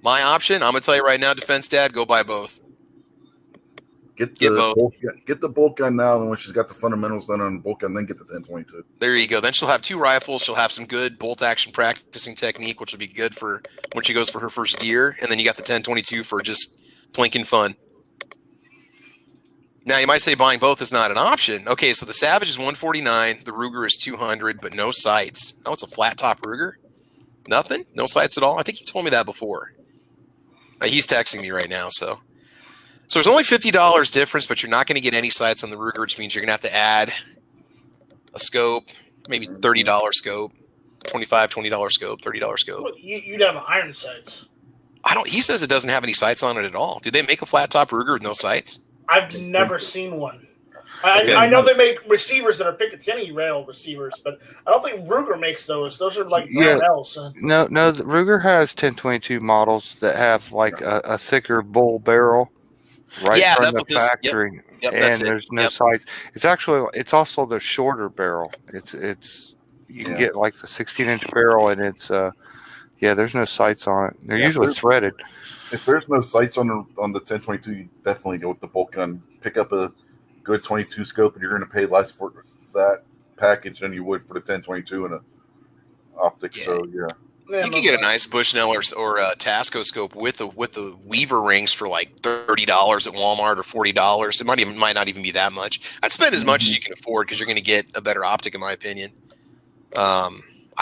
My option, I'm gonna tell you right now, Defense Dad, go buy both. Get both. Get the bolt gun now, and when she's got the fundamentals done on the bolt gun, then get the 1022. There you go. Then she'll have two rifles. She'll have some good bolt action practicing technique, which will be good for when she goes for her first deer. And then you got the 1022 for just plinking fun. Now, you might say buying both is not an option. Okay, so the Savage is $149, the Ruger is $200, but no sights. Oh, it's a flat top Ruger? Nothing? No sights at all? I think you told me that before. He's texting me right now, so there's only $50 difference, but you're not going to get any sights on the Ruger, which means you're going to have to add a scope, maybe $30 scope, $20 scope, $30 scope. Well, you'd have iron sights. He says it doesn't have any sights on it at all. Do they make a flat top Ruger with no sights? I've never seen one. I know they make receivers that are Picatinny rail receivers, but I don't think Ruger makes those. Those are like else. No, the Ruger has 1022 models that have like a thicker bull barrel from the factory, and there's no sights. It's also the shorter barrel. You can get like the 16-inch barrel, and it's there's no sights on it. They're usually threaded. If there's no sights on the 1022, you definitely go with the bolt gun. Pick up a good 22 scope, and you're going to pay less for that package than you would for the 1022 and an optic. Yeah. So you can get a nice Bushnell or a Tasco scope with the Weaver rings for like $30 at Walmart or $40. It might not even be that much. I'd spend as much as you can afford because you're going to get a better optic, in my opinion. I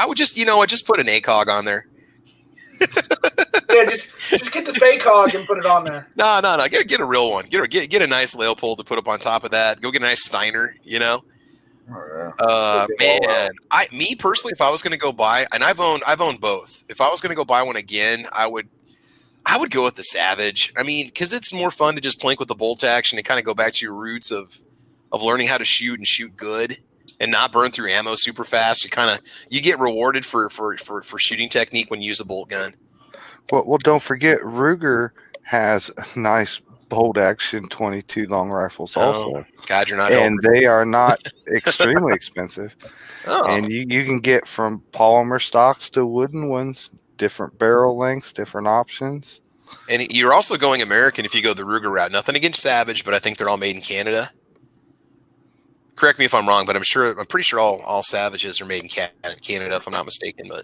would just put an ACOG on there. Yeah, just get the BACOG and put it on there. No. Get a real one. Get a nice Leopold to put up on top of that. Go get a nice Steiner. Me personally, if I was going to go buy, and I've owned both. If I was going to go buy one again, I would go with the Savage. I mean, because it's more fun to just plink with the bolt action and kind of go back to your roots of learning how to shoot and shoot good and not burn through ammo super fast. You get rewarded for shooting technique when you use a bolt gun. Well, don't forget Ruger has nice bolt action 22 long rifles also. God, you're not. And they are not extremely expensive. Oh. And you can get from polymer stocks to wooden ones, different barrel lengths, different options. And you're also going American if you go the Ruger route. Nothing against Savage, but I think they're all made in Canada. Correct me if I'm wrong, but I'm pretty sure all Savages are made in Canada, if I'm not mistaken. But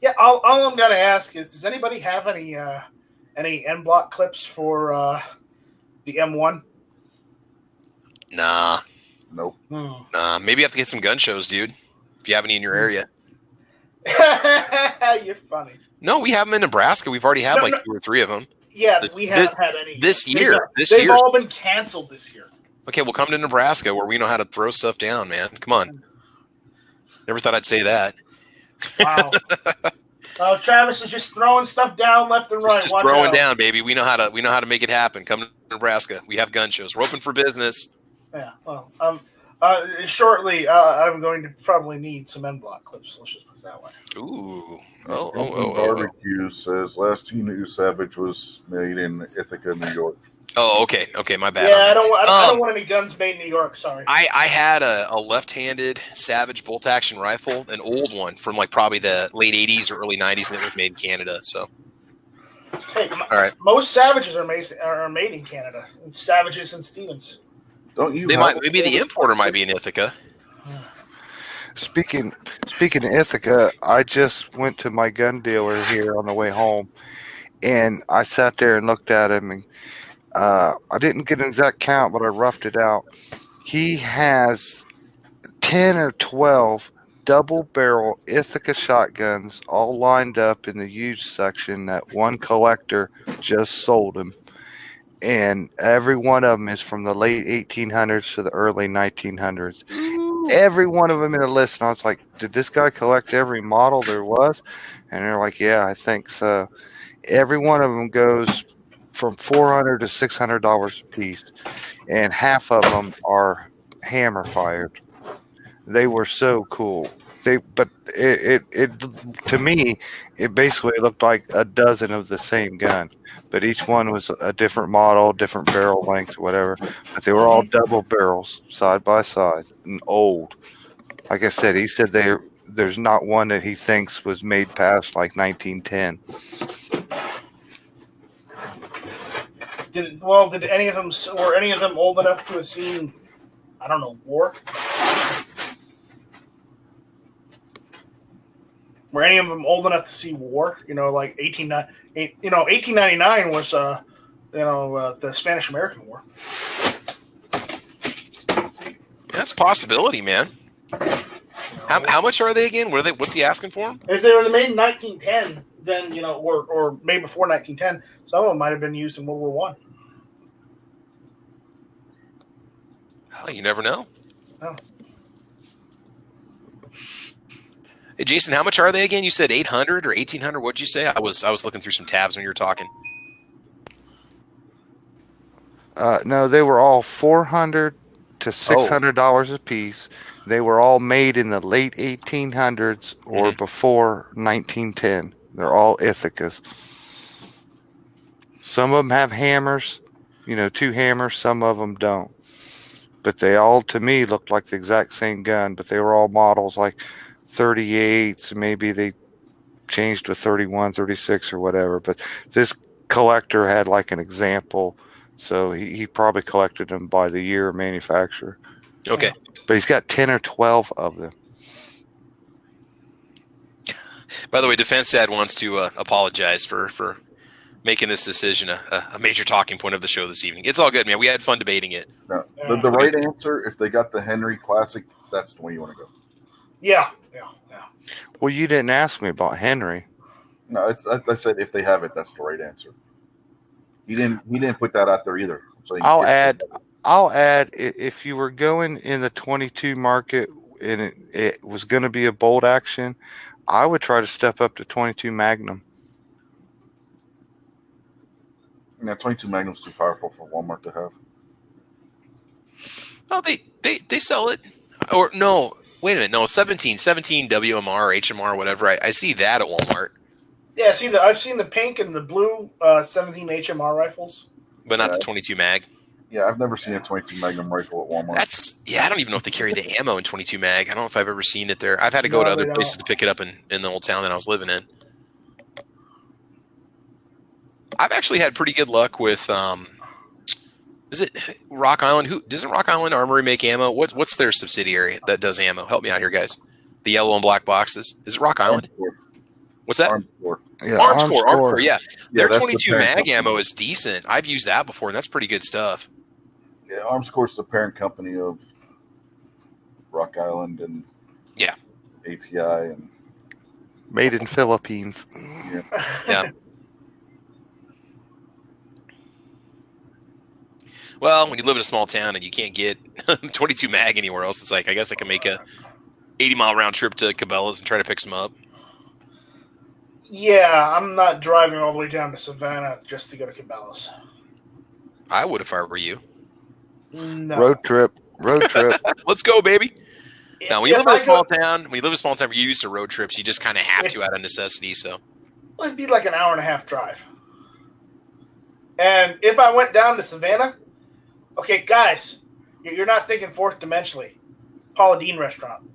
yeah, all I'm gonna ask is, does anybody have any end block clips for the M1? Nah. Nope. Nah. Maybe you have to get some gun shows, dude. If you have any in your area. You're funny. No, we have them in Nebraska. We've already had 2 or 3 of them. Yeah, we haven't had any. This year. They've all been canceled this year. Okay, we'll come to Nebraska where we know how to throw stuff down, man. Come on. Never thought I'd say that. Wow. Oh, Travis is just throwing stuff down left and right. Just throwing down, baby. We know how to make it happen. Come to Nebraska. We have gun shows. We're open for business. Yeah. Well, shortly, I'm going to probably need some end block clips. Let's just put it that way. Ooh. Barbecue says last Teenage Savage was made in Ithaca, New York. Oh, okay. Okay, my bad. Yeah, I don't want any guns made in New York. Sorry. I had a left-handed Savage bolt action rifle, an old one from probably the late '80s or early '90s, and it was made in Canada. So, hey, all right. Most Savages are made in Canada. Savages and Stevens. Don't you? Maybe the importer might be in Ithaca. Speaking of Ithaca, I just went to my gun dealer here on the way home, and I sat there and looked at him, and I didn't get an exact count, but I roughed it out. He has 10 or 12 double-barrel Ithaca shotguns all lined up in the used section that one collector just sold him. And every one of them is from the late 1800s to the early 1900s. Every one of them in a list. And I was like, did this guy collect every model there was? And they're like, yeah, I think so. Every one of them goes from $400 to $600 a piece. And half of them are hammer fired. They were so cool. But it to me, it basically looked like a dozen of the same gun, but each one was a different model, different barrel length, whatever. But they were all double barrels, side by side, and old. Like I said, he said there's not one that he thinks was made past 1910. Did any of them were any of them old enough to have seen, I don't know, war? Were any of them old enough to see war? 1899 was the Spanish-American War. That's a possibility, man. How much are they again? What's he asking for them? If they were made in 1910, then or made before 1910, some of them might have been used in World War One. Well, you never know. Oh. Hey, Jason, how much are they again? You said 800 or 1800. What'd you say? I was looking through some tabs when you were talking. No, they were all $400 to $600 a piece. They were all made in the late 1800s or before 1910. They're all Ithacas. Some of them have hammers, 2 hammers. Some of them don't. But they all, to me, looked like the exact same gun. But they were all models like 38s, maybe they changed to 31, 36 or whatever. But this collector had an example, so he probably collected them by the year of manufacturer. Okay. But he's got 10 or 12 of them. By the way, Defense Ad wants to apologize for making this decision a major talking point of the show this evening. It's all good, man. We had fun debating it. No, the right answer, if they got the Henry Classic, that's the way you want to go. Yeah. Well, you didn't ask me about Henry. No, I said if they have it, that's the right answer. He didn't put that out there either. So I'll add if you were going in the 22 market and it was going to be a bolt action, I would try to step up to 22 Magnum. Yeah, 22 Magnum's too powerful for Walmart to have. Oh, they sell it. Or no. Wait a minute, no, 17 WMR or HMR, whatever. I see that at Walmart. Yeah, I've seen the pink and the blue 17 HMR rifles, but not the 22 mag. Yeah, I've never seen a 22 Magnum rifle at Walmart. I don't even know if they carry the ammo in 22 mag. I don't know if I've ever seen it there. I've had to go to other places to pick it up in the old town that I was living in. I've actually had pretty good luck with is it Rock Island? Doesn't Rock Island Armory make ammo? What's their subsidiary that does ammo? Help me out here, guys. The yellow and black boxes. Is it Rock Island? What's that? Armscore. Yeah, Armscore. Yeah. Their that's 22 the mag company. ammo is decent. I've used that before, and that's pretty good stuff. Yeah, Armscore's the parent company of Rock Island, and ATI and made in Philippines. Yeah. Well, when you live in a small town and you can't get 22 mag anywhere else, it's like I guess I can make a 80-mile round trip to Cabela's and try to pick some up. Yeah, I'm not driving all the way down to Savannah just to go to Cabela's. I would if I were you. No. Road trip. Let's go, baby. Now, when you live in a small town, you're used to road trips. You just kind of have to out of necessity. So it'd be like an hour and a half drive. And if I went down to Savannah, okay, guys, you're not thinking fourth dimensionally. Paula Deen restaurant,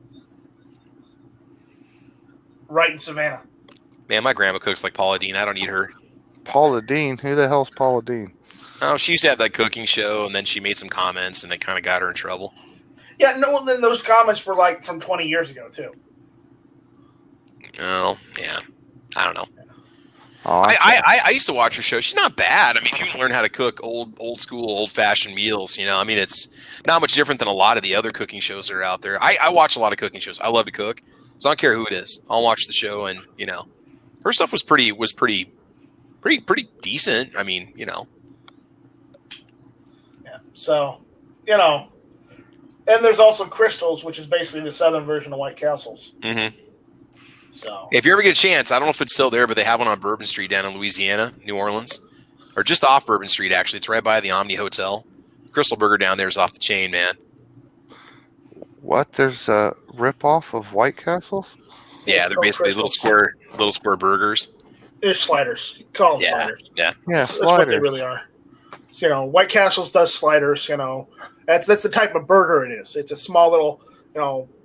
right in Savannah. Man, my grandma cooks like Paula Deen. I don't eat her. Paula Deen? Who the hell's Paula Deen? Oh, she used to have that cooking show, and then she made some comments, and it kind of got her in trouble. Yeah, no. Then those comments were like from 20 years ago too. Oh, yeah. I don't know. Oh, I used to watch her show. She's not bad. I mean, if you can learn how to cook old school, old fashioned meals, I mean, it's not much different than a lot of the other cooking shows that are out there. I watch a lot of cooking shows. I love to cook, so I don't care who it is. I'll watch the show, and her stuff was pretty decent. I mean, Yeah. So, and there's also Crystals, which is basically the southern version of White Castles. Mm-hmm. So, if you ever get a chance, I don't know if it's still there, but they have one on Bourbon Street down in Louisiana, New Orleans, or just off Bourbon Street. Actually, it's right by the Omni Hotel. Crystal Burger down there is off the chain, man. What? There's a ripoff of White Castles? Yeah, they're basically little square burgers. They're sliders. Call them sliders. Yeah, That's what they really are. So, White Castles does sliders. That's the type of burger it is. It's a small little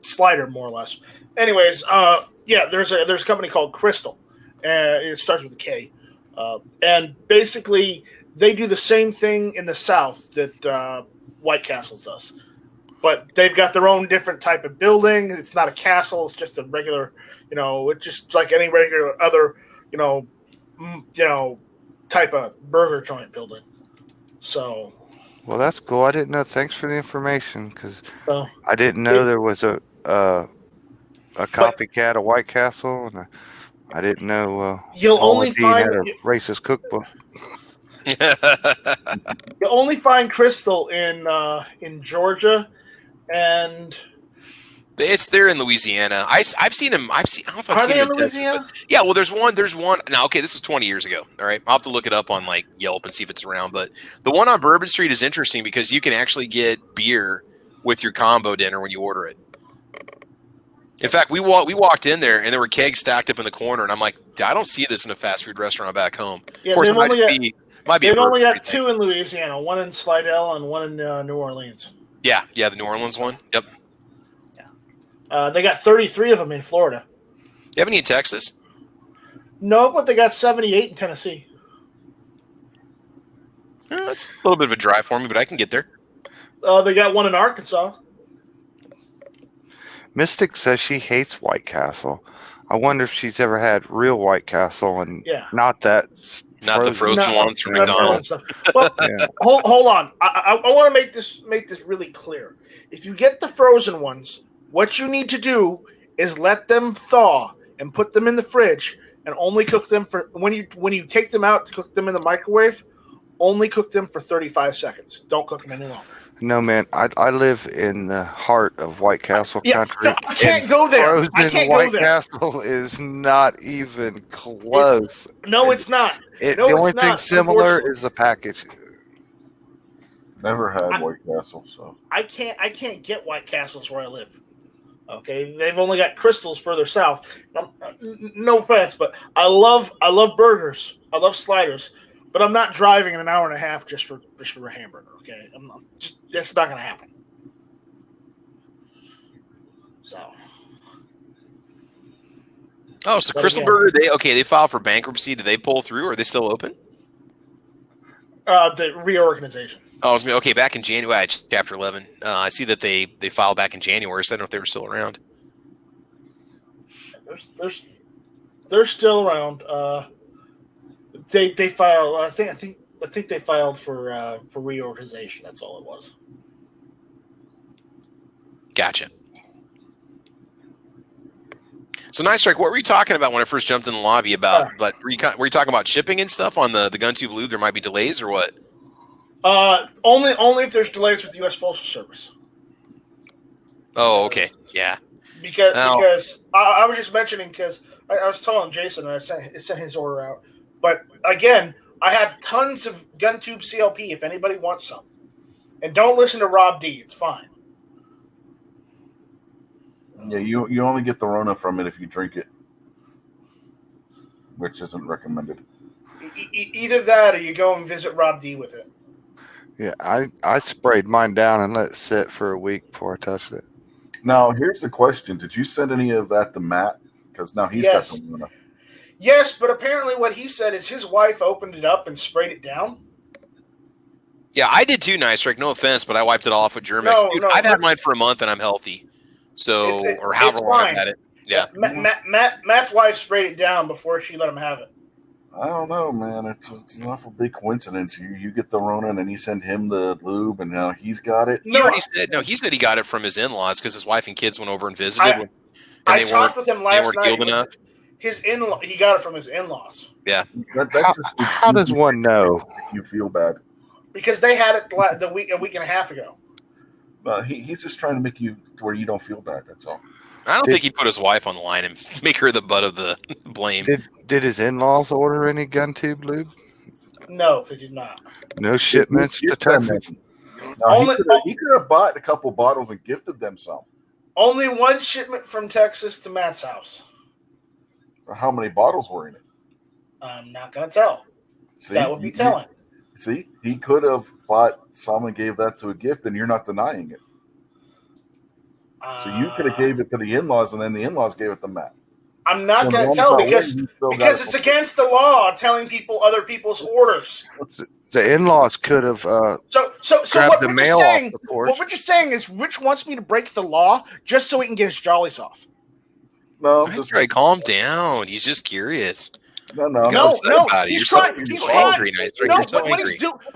slider, more or less. Anyways, there's a company called Crystal, and it starts with a K, and basically they do the same thing in the South that White Castles does, but they've got their own different type of building. It's not a castle; it's just a regular, it's just like any regular other, type of burger joint building. So. Well, that's cool. I didn't know. Thanks for the information, because I didn't know there was a copycat of White Castle, and I didn't know you'll only find had a racist cookbook. You'll only find Crystal in Georgia, and it's there in Louisiana. I've seen him. I don't know if I've seen him in Louisiana. Texas, yeah, well, there's one. Now, okay, this is 20 years ago. All right, I'll have to look it up on like Yelp and see if it's around. But the one on Bourbon Street is interesting because you can actually get beer with your combo dinner when you order it. In fact, we walked in there and there were kegs stacked up in the corner, and I'm like, I don't see this in a fast food restaurant back home. Yeah, of course, they've only got thing. 2 in Louisiana, one in Slidell and one in New Orleans. Yeah, the New Orleans one. Yep. They got 33 of them in Florida. You have any in Texas? No, but they got 78 in Tennessee. That's a little bit of a drive for me, but I can get there. They got one in Arkansas. Mystic says she hates White Castle. I wonder if she's ever had real White Castle and not the frozen ones from McDonald's. Well, hold on. I want to make this really clear. If you get the frozen ones, what you need to do is let them thaw and put them in the fridge, and only cook them for when you take them out to cook them in the microwave. Only cook them for 35 seconds. Don't cook them any longer. No, man. I live in the heart of White Castle country. No, I can't go there. I can't White go there. Castle is not even close. It's not. The only thing similar is the package. Never had White Castle, so I can't get White Castles where I live. Okay, they've only got Crystals further south. No offense, but I love burgers. I love sliders, but I'm not driving an hour and a half just for a hamburger. Okay, that's not going to happen. So. Oh, so Crystal Burger, they filed for bankruptcy. Did they pull through, or are they still open? The reorganization. Oh, okay. Back in January, Chapter 11. I see that they filed back in January, so I don't know if they were still around. They're still around. They filed. I think they filed for reorganization. That's all it was. Gotcha. So, Nice Strike, what were you talking about when I first jumped in the lobby about? But were you talking about shipping and stuff on the GunTube lube? There might be delays or what? Only if there's delays with the U.S. Postal Service. Oh, okay, yeah. Because I was just mentioning because I was telling Jason and I sent his order out. But again, I had tons of GunTube CLP if anybody wants some. And don't listen to Rob D. It's fine. Yeah, you only get the Rona from it if you drink it, which isn't recommended. Either that or you go and visit Rob D with it. Yeah, I sprayed mine down and let it sit for a week before I touched it. Now, here's the question. Did you send any of that to Matt? Because now he's got some Rona. Yes, but apparently what he said is his wife opened it up and sprayed it down. Yeah, I did too, Nice Strike. No offense, but I wiped it off with Germex. Dude, I've had mine for a month and I'm healthy. So, or however long I've had it. Yeah. Matt's wife sprayed it down before she let him have it. I don't know, man. It's an awful big coincidence. You get the Rona and then you send him the lube and now he's got it. He said he got it from his in-laws because his wife and kids went over and visited. I talked with him last night. Enough. He got it from his in-laws. Yeah. How does one know? If you feel bad. Because they had it a week and a half ago. He's just trying to make you to where you don't feel bad. That's all. I don't think he put his wife on the line and make her the butt of the blame. Did his in-laws order any GunTube lube? No, they did not. No shipments to Texas? No, he could have bought a couple bottles and gifted them some. Only one shipment from Texas to Matt's house. How many bottles were in it? I'm not going to tell. See, that would be telling. See, he could have bought some and gave that to a gift, and you're not denying it. So you could have gave it to the in-laws, and then the in-laws gave it to Matt. I'm not going to tell because it's against the law telling people other people's orders. The in-laws could have so grabbed the mail off the porch. What Rich is saying is Rich wants me to break the law just so he can get his jollies off. No, right, calm down. He's just curious. No. He's trying. Angry.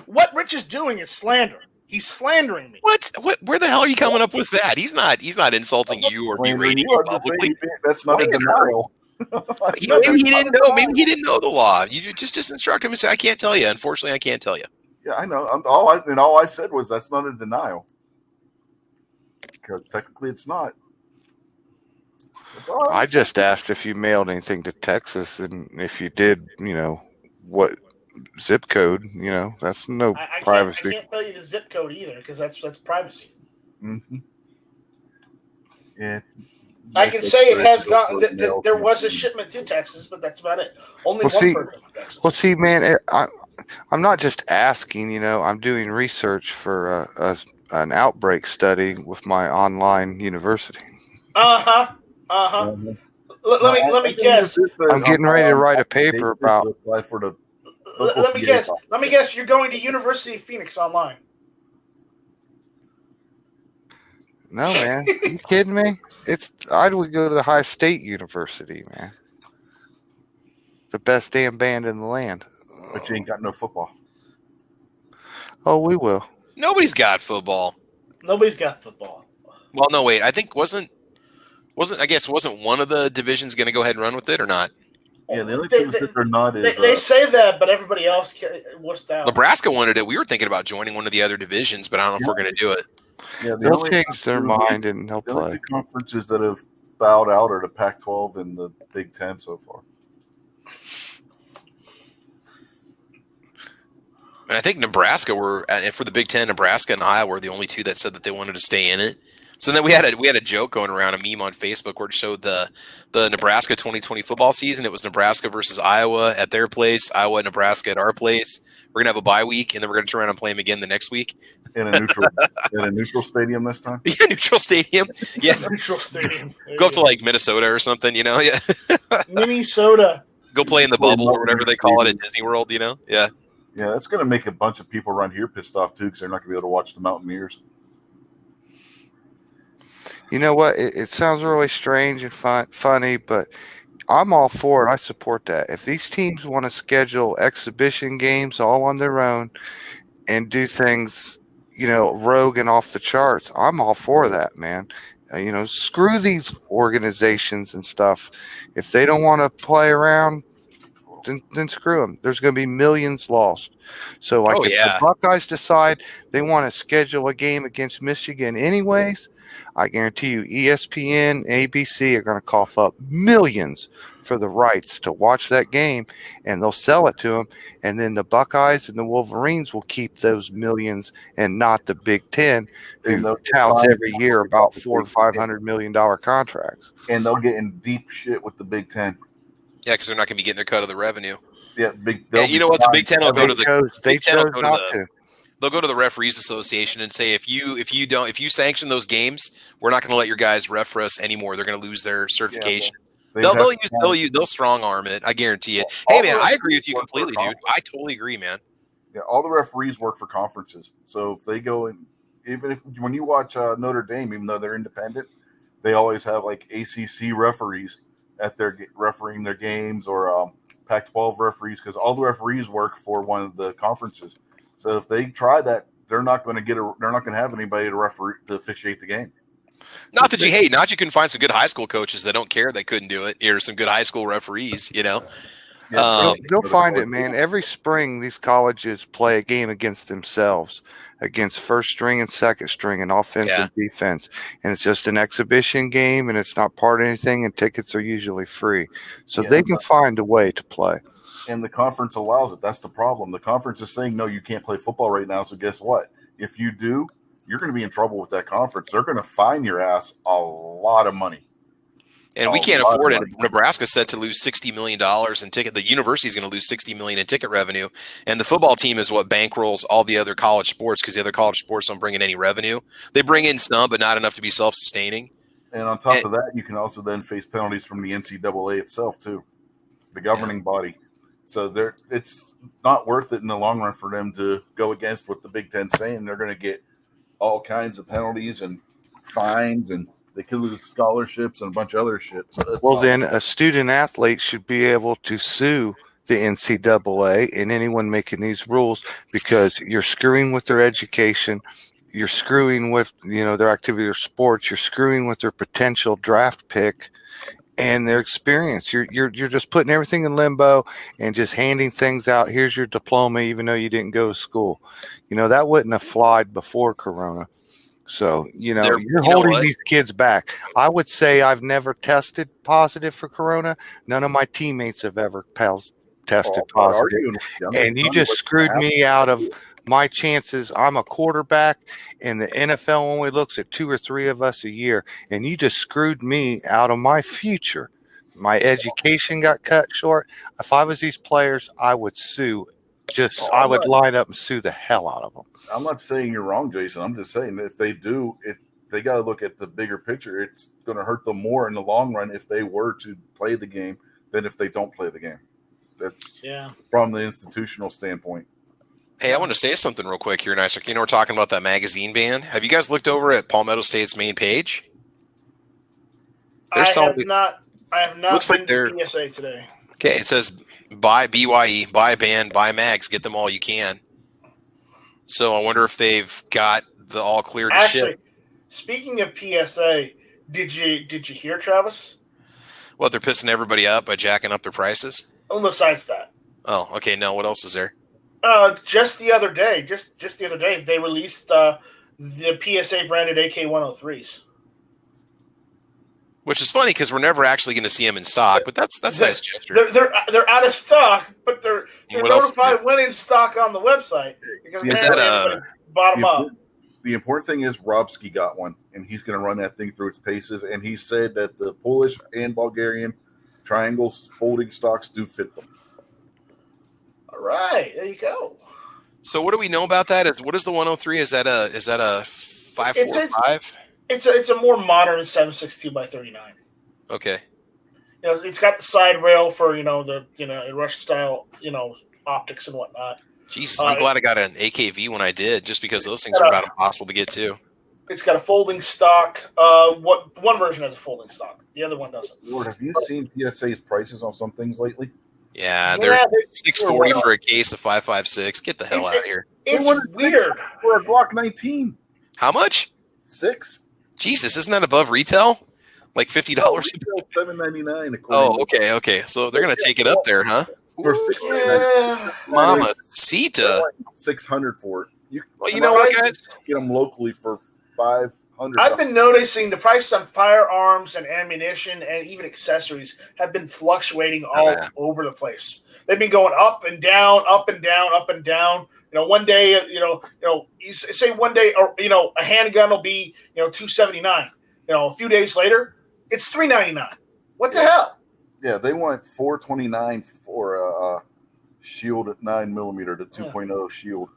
What Rich is doing is slander. He's slandering me. What? Where the hell are you coming up with that? He's not insulting you or berating you publicly. That's not a denial. Maybe he didn't know. Maybe he didn't know the law. You just instruct him and say, "I can't tell you." Unfortunately, I can't tell you. Yeah, I know. All I said was that's not a denial because technically it's not. I just asked if you mailed anything to Texas, and if you did, what zip code? That's no privacy. I can't tell you the zip code either because that's privacy. Mm-hmm. Yeah. I can say it has gotten. There was a shipment to Texas, but that's about it. Only one person from Texas. Well, see, man, I'm not just asking. I'm doing research for an outbreak study with my online university. Let me guess. I'm getting ready to write a paper about. Let me guess. You're going to University of Phoenix online. No, man. Are you kidding me? I would go to the High State University, man. The best damn band in the land. But you ain't got no football. Oh, we will. Nobody's got football. Well, no, wait. I think wasn't one of the divisions going to go ahead and run with it or not? Yeah, the only teams that are not is they say that, but everybody else wussed out. Nebraska wanted it. We were thinking about joining one of the other divisions, but I don't know if we're going to do it. Yeah, they'll change their mind and they'll play. The only two conferences that have bowed out are the Pac-12 and the Big Ten so far. And I think Nebraska for the Big Ten, Nebraska and Iowa were the only two that said that they wanted to stay in it. So then we had a joke going around, a meme on Facebook where it showed the Nebraska 2020 football season. It was Nebraska versus Iowa at their place, Iowa and Nebraska at our place. We're gonna have a bye week, and then we're gonna turn around and play them again the next week in a neutral stadium this time. Yeah, neutral stadium. Yeah, neutral stadium. Go up to like Minnesota or something, Yeah, Minnesota. Go play in the bubble or whatever they call it at Disney World, Yeah. Yeah, that's gonna make a bunch of people around here pissed off too because they're not gonna be able to watch the Mountaineers. You know what? It sounds really strange and funny, but I'm all for it. I support that. If these teams want to schedule exhibition games all on their own and do things, rogue and off the charts, I'm all for that, man. Screw these organizations and stuff. If they don't want to play around, then screw them. There's going to be millions lost. So, if the Buckeyes decide they want to schedule a game against Michigan anyways, I guarantee you ESPN, ABC are going to cough up millions for the rights to watch that game, and they'll sell it to them. And then the Buckeyes and the Wolverines will keep those millions and not the Big Ten, who touts every year about $400 or $500 million contracts. And they'll get in deep shit with the Big Ten. Yeah, because they're not going to be getting their cut of the revenue. Yeah, and you know what? The Big Ten will go to the. They chose not to. They'll go to the Referees Association and say, if you sanction those games, we're not going to let your guys ref for us anymore. They're going to lose their certification. Yeah, they'll strong arm it. I guarantee it. Hey man, I agree with you completely, dude. I totally agree, man. Yeah, all the referees work for conferences. So if they go and when you watch Notre Dame, even though they're independent, they always have like ACC referees at their refereeing their games, or Pac-12 referees, because all the referees work for one of the conferences. So if they try that, they're not going to have anybody to officiate the game. Not that you hate. Not you can find some good high school coaches that don't care they couldn't do it. Or some good high school referees. Yeah, they'll find it, man. Every spring, these colleges play a game against themselves, against first string and second string, and offense and defense. And it's just an exhibition game, and it's not part of anything, and tickets are usually free. So they can find a way to play. And the conference allows it. That's the problem. The conference is saying, no, you can't play football right now. So guess what? If you do, you're going to be in trouble with that conference. They're going to fine your ass a lot of money. And we can't afford it. Nebraska's set to lose $60 million in ticket. The university is going to lose $60 million in ticket revenue. And the football team is what bankrolls all the other college sports, because the other college sports don't bring in any revenue. They bring in some, but not enough to be self-sustaining. And on top of that, you can also then face penalties from the NCAA itself, too, the governing body. So it's not worth it in the long run for them to go against what the Big Ten's saying. They're going to get all kinds of penalties and fines, and they could lose scholarships and a bunch of other shit. So then a student athlete should be able to sue the NCAA and anyone making these rules, because you're screwing with their education. You're screwing with, their activity or sports. You're screwing with their potential draft pick and their experience. You're just putting everything in limbo and just handing things out. Here's your diploma, even though you didn't go to school. That wouldn't have flied before Corona. So, you're holding these kids back. I would say I've never tested positive for Corona. None of my teammates have ever tested positive. And you just screwed me out of my chances. I'm a quarterback, and the NFL only looks at 2 or 3 of us a year, and you just screwed me out of my future. My education got cut short. If I was these players, I would sue. I would line up and sue the hell out of them. I'm not saying you're wrong, Jason. I'm just saying that if they do, they got to look at the bigger picture. It's going to hurt them more in the long run if they were to play the game than if they don't play the game. That's from the institutional standpoint. Hey, I want to say something real quick here, Nicer. We're talking about that magazine ban. Have you guys looked over at Palmetto State's main page? I have not looks been like they're to PSA today. Okay, it says buy BYE, buy band, buy mags, get them all you can. So I wonder if they've got the all clear to ship. Speaking of PSA, did you hear, Travis? What, they're pissing everybody up by jacking up their prices? Oh, besides that. Oh, okay. No, what else is there? Just the other day, they released the PSA branded AK-103s. Which is funny because we're never actually going to see them in stock, but that's a nice gesture. They're out of stock, but they're notified when in stock on the website, because everybody bought them up. The important thing is Robski got one, and he's going to run that thing through its paces. And he said that the Polish and Bulgarian triangle folding stocks do fit them. All right, there you go. So what do we know about that? What is the 103? Is that a 545? It's a more modern 7.62 by 39. Okay. It's got the side rail for the Russian style optics and whatnot. Jesus, I'm glad I got an AKV when I did, just because those things are about impossible to get to. It's got a folding stock. One version has a folding stock. The other one doesn't. Lord, have you seen PSA's prices on some things lately? Yeah, they're $640 for a case of 5.56. Get the hell out of here. It's weird. For a Glock 19. How much? $6. Jesus, isn't that above retail? Like $50? $7.99. Oh, okay. So they're gonna take it up there, huh? For Mamacita. $600 for it. You know what, guys? Get them locally for $500. I've been noticing the price on firearms and ammunition and even accessories have been fluctuating all over the place. They've been going up and down, up and down, up and down. One day, say one day, or a handgun will be, $279. A few days later, it's $399. What the hell? Yeah, they want $429 for a shield at 9mm, the 2.0 shield.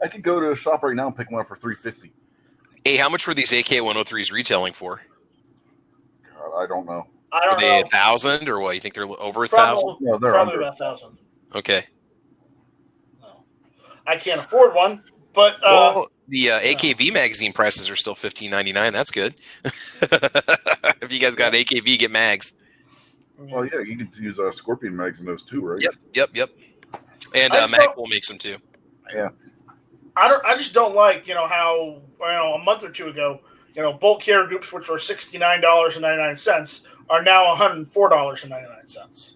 I could go to a shop right now and pick one up for $350. Hey, how much were these AK-103s retailing for? God, I don't know. Are they 1,000 or what? You think they're over 1,000? No, they're probably under. about 1,000. Okay. No. I can't afford one, but the AKV magazine prices are still $15.99. That's good. If you guys got an AKV, get mags. Well, yeah, you can use Scorpion mags in those too, right? Yep. And Magpul makes them too. Yeah. I just don't like, how a month or two ago, bulk carrier groups, which were $69.99, are now $104.99.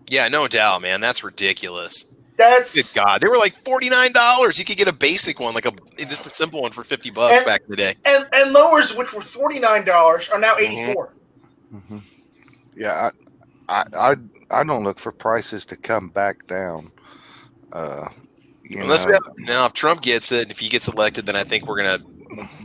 Yeah, no doubt, man. That's ridiculous. That's good God. They were like $49. You could get a basic one, just a simple one for $50 back in the day. And lowers, which were $49, are now $84. Mm-hmm. Yeah, I don't look for prices to come back down. Now, if Trump gets it, if he gets elected, then I think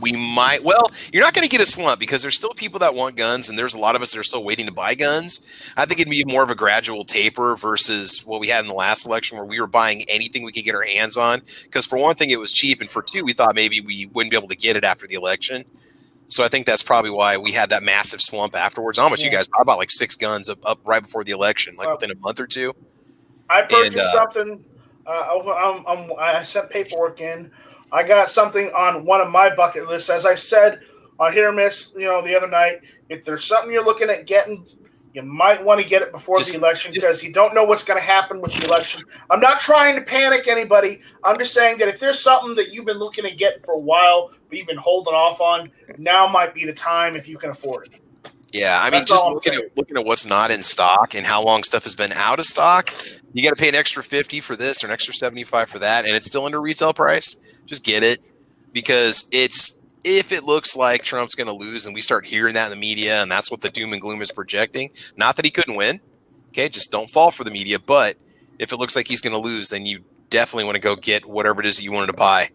we might. Well, you're not going to get a slump because there's still people that want guns, and there's a lot of us that are still waiting to buy guns. I think it'd be more of a gradual taper versus what we had in the last election, where we were buying anything we could get our hands on. Because for one thing, it was cheap, and for two, we thought maybe we wouldn't be able to get it after the election. So I think that's probably why we had that massive slump afterwards. How much you guys? I bought like 6 guns up right before the election, within a month or two. I purchased something. I sent paperwork in. I got something on one of my bucket lists. As I said on Hit or Miss, the other night, if there's something you're looking at getting, you might want to get it before the election because you don't know what's going to happen with the election. I'm not trying to panic anybody. I'm just saying that if there's something that you've been looking at getting for a while, but you've been holding off on, now might be the time if you can afford it. Yeah, I mean, just looking at what's not in stock and how long stuff has been out of stock, you got to pay an extra $50 for this or an extra $75 for that, and it's still under retail price. Just get it, because if it looks like Trump's going to lose and we start hearing that in the media and that's what the doom and gloom is projecting, not that he couldn't win, okay, just don't fall for the media, but if it looks like he's going to lose, then you definitely want to go get whatever it is that you wanted to buy.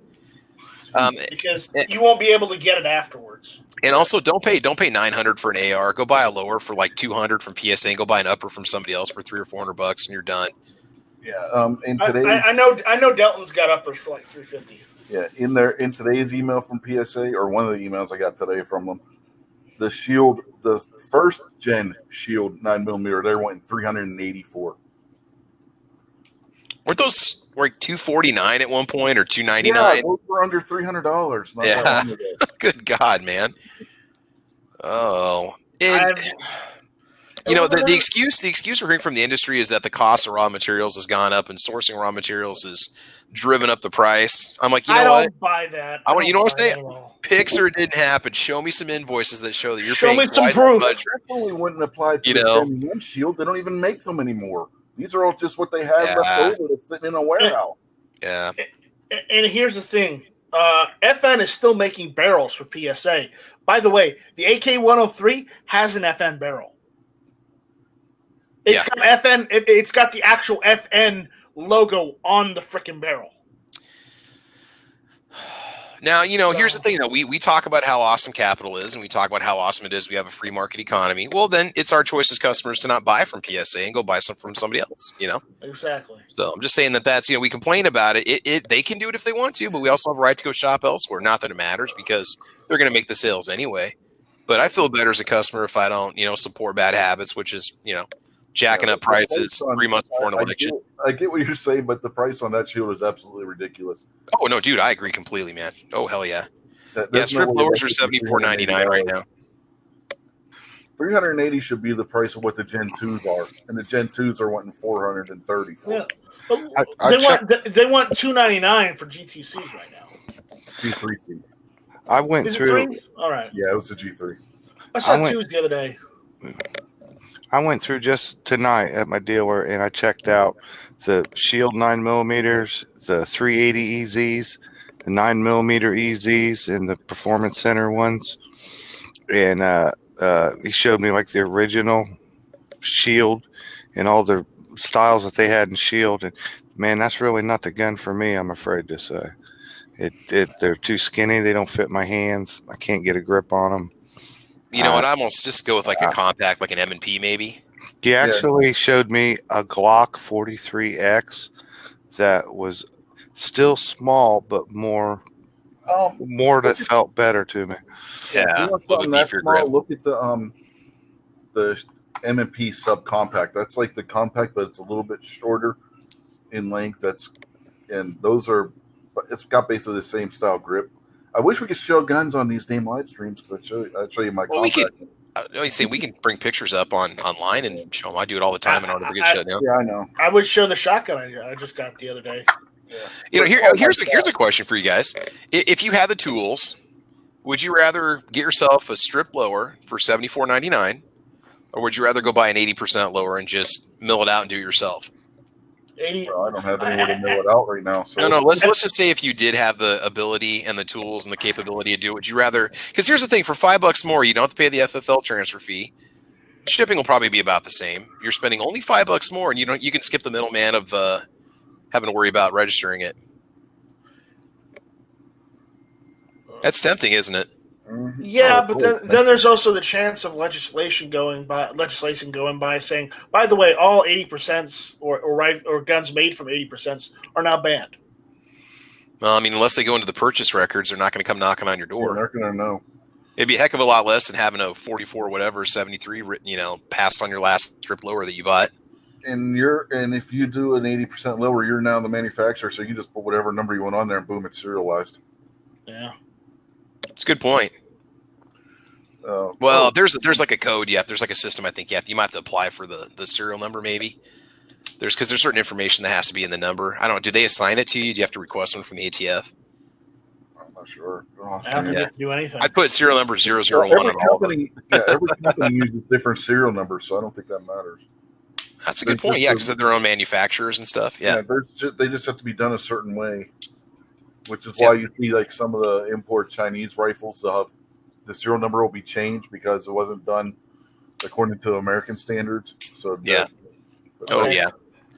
Because you won't be able to get it afterwards. And also, don't pay $900 for an AR. Go buy a lower for like $200 from PSA. And go buy an upper from somebody else for $300 or $400, and you're done. Yeah. And today, I know Delton's got uppers for like $350. Yeah. In today's email from PSA, or one of the emails I got today from them, the Shield, the first gen Shield 9mm, they're wanting $384. Weren't those like $249 at one point or $299? Yeah, those were under $300. Yeah. Good God, man. Oh, and the excuse we're hearing from the industry is that the cost of raw materials has gone up and sourcing raw materials has driven up the price. I'm like, I don't buy that. You know what I'm saying? Pixar didn't happen. Show me some invoices that show that you're paying. Show me some proof. Definitely wouldn't apply to the Gen Shield. They don't even make them anymore. These are all just what they have left over that's sitting in a warehouse. Yeah. And here's the thing. FN is still making barrels for PSA. By the way, the AK-103 has an FN barrel. It's got FN. It's got the actual FN logo on the freaking barrel. Now, here's the thing, though. We talk about how awesome capital is, and we talk about how awesome it is we have a free market economy. Well, then it's our choice as customers to not buy from PSA and go buy some from somebody else, Exactly. So I'm just saying that's, we complain about it. They can do it if they want to, but we also have a right to go shop elsewhere. Not that it matters because they're going to make the sales anyway. But I feel better as a customer if I don't, support bad habits, which is, jacking up prices 3 months before an election. I get what you're saying, but the price on that shield is absolutely ridiculous. Oh no, dude, I agree completely, man. Oh hell yeah. Strip lowers are $74.99 right now. $380 should be the price of what the Gen 2s are, and the Gen 2s are wanting $430. Yeah. They want $299 for G2Cs right now. G3C. I went through. All right. Yeah, it was a G3. I saw twos the other day. I went through just tonight at my dealer, and I checked out the Shield 9mm, the 380 EZs, the 9mm EZs, and the Performance Center ones. And he showed me like the original Shield and all the styles that they had in Shield. And man, that's really not the gun for me, I'm afraid to say. They're too skinny. They don't fit my hands. I can't get a grip on them. You know what? I almost just go with like a compact, like an M&P maybe. He actually showed me a Glock 43X that was still small, but more that felt better to me. Yeah, you want something that small, look at the M&P subcompact. That's like the compact, but it's a little bit shorter in length. It's got basically the same style grip. I wish we could show guns on these damn live streams because I'd show you my compact. We can bring pictures up online and show them. I do it all the time in order to get shut down. Yeah, I know. I would show the shotgun I just got the other day. Yeah. Here's a question for you guys. If you had the tools, would you rather get yourself a strip lower for $74.99, or would you rather go buy an 80% lower and just mill it out and do it yourself? 80. Well, I don't have anywhere to mill it out right now. So. No. Let's just say if you did have the ability and the tools and the capability to do it, would you rather? Because here's the thing: for $5 more, you don't have to pay the FFL transfer fee. Shipping will probably be about the same. You're spending only $5 more, and you can skip the middleman of having to worry about registering it. That's tempting, isn't it? Yeah, but then there's also the chance of legislation going by saying, by the way, all 80% or guns made from 80% are now banned. Well, I mean, unless they go into the purchase records, they're not going to come knocking on your door. They're not going to know. It'd be a heck of a lot less than having a 44 whatever 73 passed on your last strip lower that you bought. And if you do an 80% lower, you're now the manufacturer, so you just put whatever number you want on there and boom, it's serialized. Yeah. It's a good point. There's like a code. There's like a system. I think you might have to apply for the serial number. Maybe because there's certain information that has to be in the number. I don't know. Do they assign it to you? Do you have to request one from the ATF? I'm not sure. I don't have to do anything. I put serial number 001 every company uses different serial numbers, so I don't think that matters. That's a good point. Yeah, because of their own manufacturers and stuff. Yeah, they just have to be done a certain way, which is why you see like some of the import Chinese rifles. The serial number will be changed because it wasn't done according to American standards. So yeah.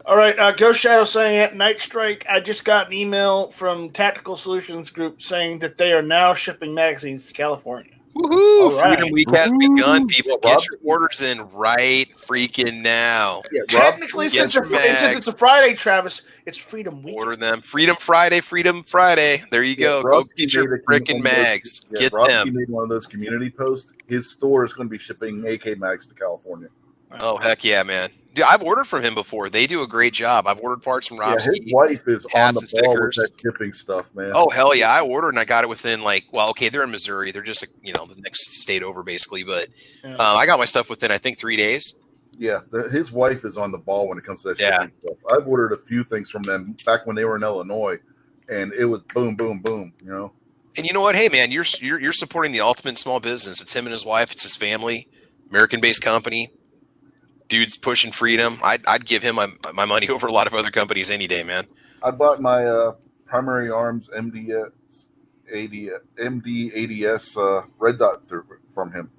All right, Ghost Shadow saying at Night Strike, I just got an email from Tactical Solutions Group saying that they are now shipping magazines to California. Woohoo! Right. Freedom Week has begun, people. Get your orders in right freaking now. Yeah, technically, since it's a Friday, Travis, it's Freedom Week. Order them. Freedom Friday. There you go. Go get your frickin' mags. Get them. He made one of those community posts. His store is going to be shipping AK mags to California. Oh, heck yeah, man. Dude, I've ordered from him before. They do a great job. I've ordered parts from Rob. Yeah, his wife is on the ball with that shipping stuff, man. Oh, hell yeah. I ordered and I got it within they're in Missouri. They're just, the next state over basically. But I got my stuff within, I think, 3 days. Yeah, his wife is on the ball when it comes to that shipping stuff. I've ordered a few things from them back when they were in Illinois, and it was boom, boom, boom, And you know what? Hey, man, you're supporting the ultimate small business. It's him and his wife. It's his family, American-based company. Dude's pushing freedom. I'd give him my money over a lot of other companies any day, man. I bought my Primary Arms MD ADS red dot from him.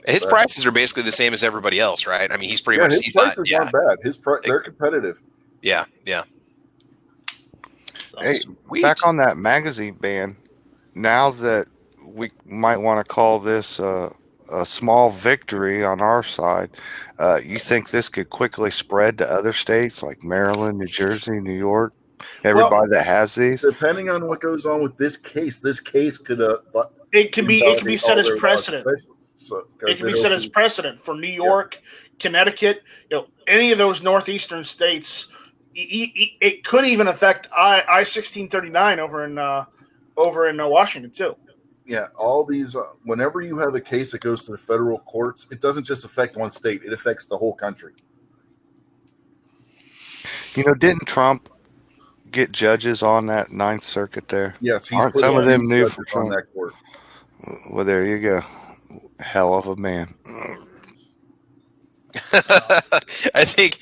His prices are basically the same as everybody else, right? I mean, he's pretty much. His prices aren't bad. They're competitive. Yeah. Hey, back on that magazine ban. Now that we might want to call this a small victory on our side, you think this could quickly spread to other states like Maryland, New Jersey, New York, everybody that has these? Depending on what goes on with this case could it can be set as precedent. It can be set as precedent for New York, Connecticut, any of those northeastern states. It could even affect I-1639 over in Washington too. Yeah, all these. Whenever you have a case that goes to the federal courts, it doesn't just affect one state; it affects the whole country. Didn't Trump get judges on that Ninth Circuit there? Yes, aren't some of them new for Trump? That court. Well, there you go. Hell of a man. I think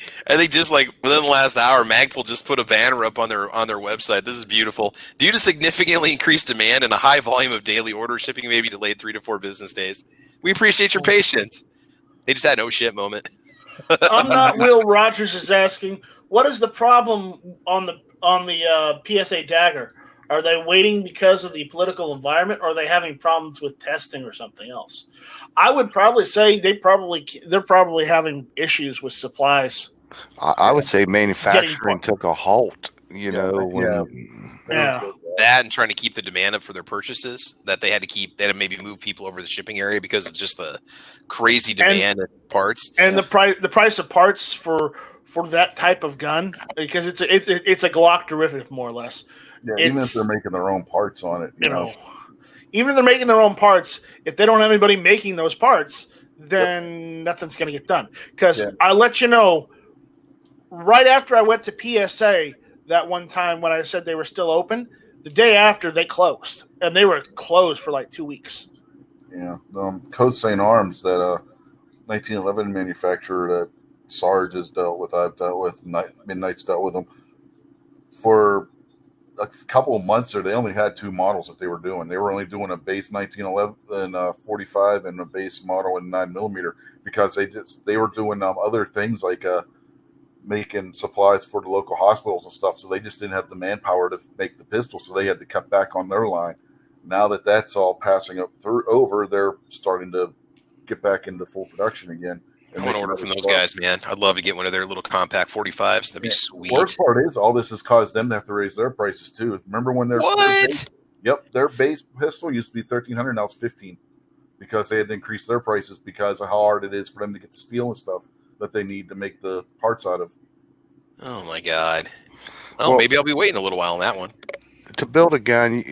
just like within the last hour, Magpul just put a banner up on their website. This is beautiful. Due to significantly increased demand and a high volume of daily orders, shipping may be delayed 3 to 4 business days. We appreciate your patience. They just had no shit moment. I'm not Will Rogers is asking, what is the problem on the PSA Dagger? Are they waiting because of the political environment, or are they having problems with testing or something else? I would probably say they're probably having issues with supplies. I would say manufacturing took a halt. That and trying to keep the demand up for their purchases, that they had to maybe move people over the shipping area because of just the crazy demand of parts and the price of parts for that type of gun, because it's a Glock derivative more or less. Yeah, even if they're making their own parts on it, you know. Even if they're making their own parts, if they don't have anybody making those parts, then nothing's going to get done. Because I'll let you know, right after I went to PSA that one time when I said they were still open, the day after they closed, and they were closed for like 2 weeks. Yeah, Costain Arms, that 1911 manufacturer that Sarge has dealt with, I've dealt with, Midnight's dealt with them for a couple of months there. They only had 2 models that they were doing. They were only doing a base 1911 45 and a base model in 9mm, because they were doing other things like making supplies for the local hospitals and stuff. So they just didn't have the manpower to make the pistol. So they had to cut back on their line. Now that that's all passing over, they're starting to get back into full production again. I want to order from those guys, man. I'd love to get one of their little compact 45s. That'd be sweet. Worst part is all this has caused them to have to raise their prices too. Remember when their base pistol used to be $1,300, now it's $1,500, because they had to increase their prices because of how hard it is for them to get the steel and stuff that they need to make the parts out of. Oh my God! Maybe I'll be waiting a little while on that one. To build a gun,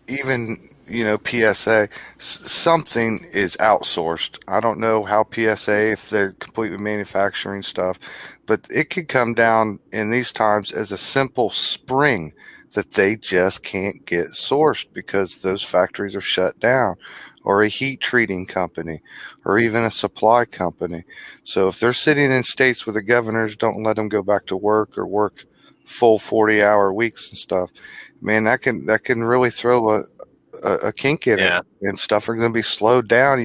even PSA, something is outsourced. I don't know how PSA, if they're completely manufacturing stuff, but it could come down in these times as a simple spring that they just can't get sourced because those factories are shut down, or a heat treating company, or even a supply company. So if they're sitting in states where the governors don't let them go back to work or work full 40-hour weeks and stuff, man, that can really throw a kink in it, and stuff are going to be slowed down.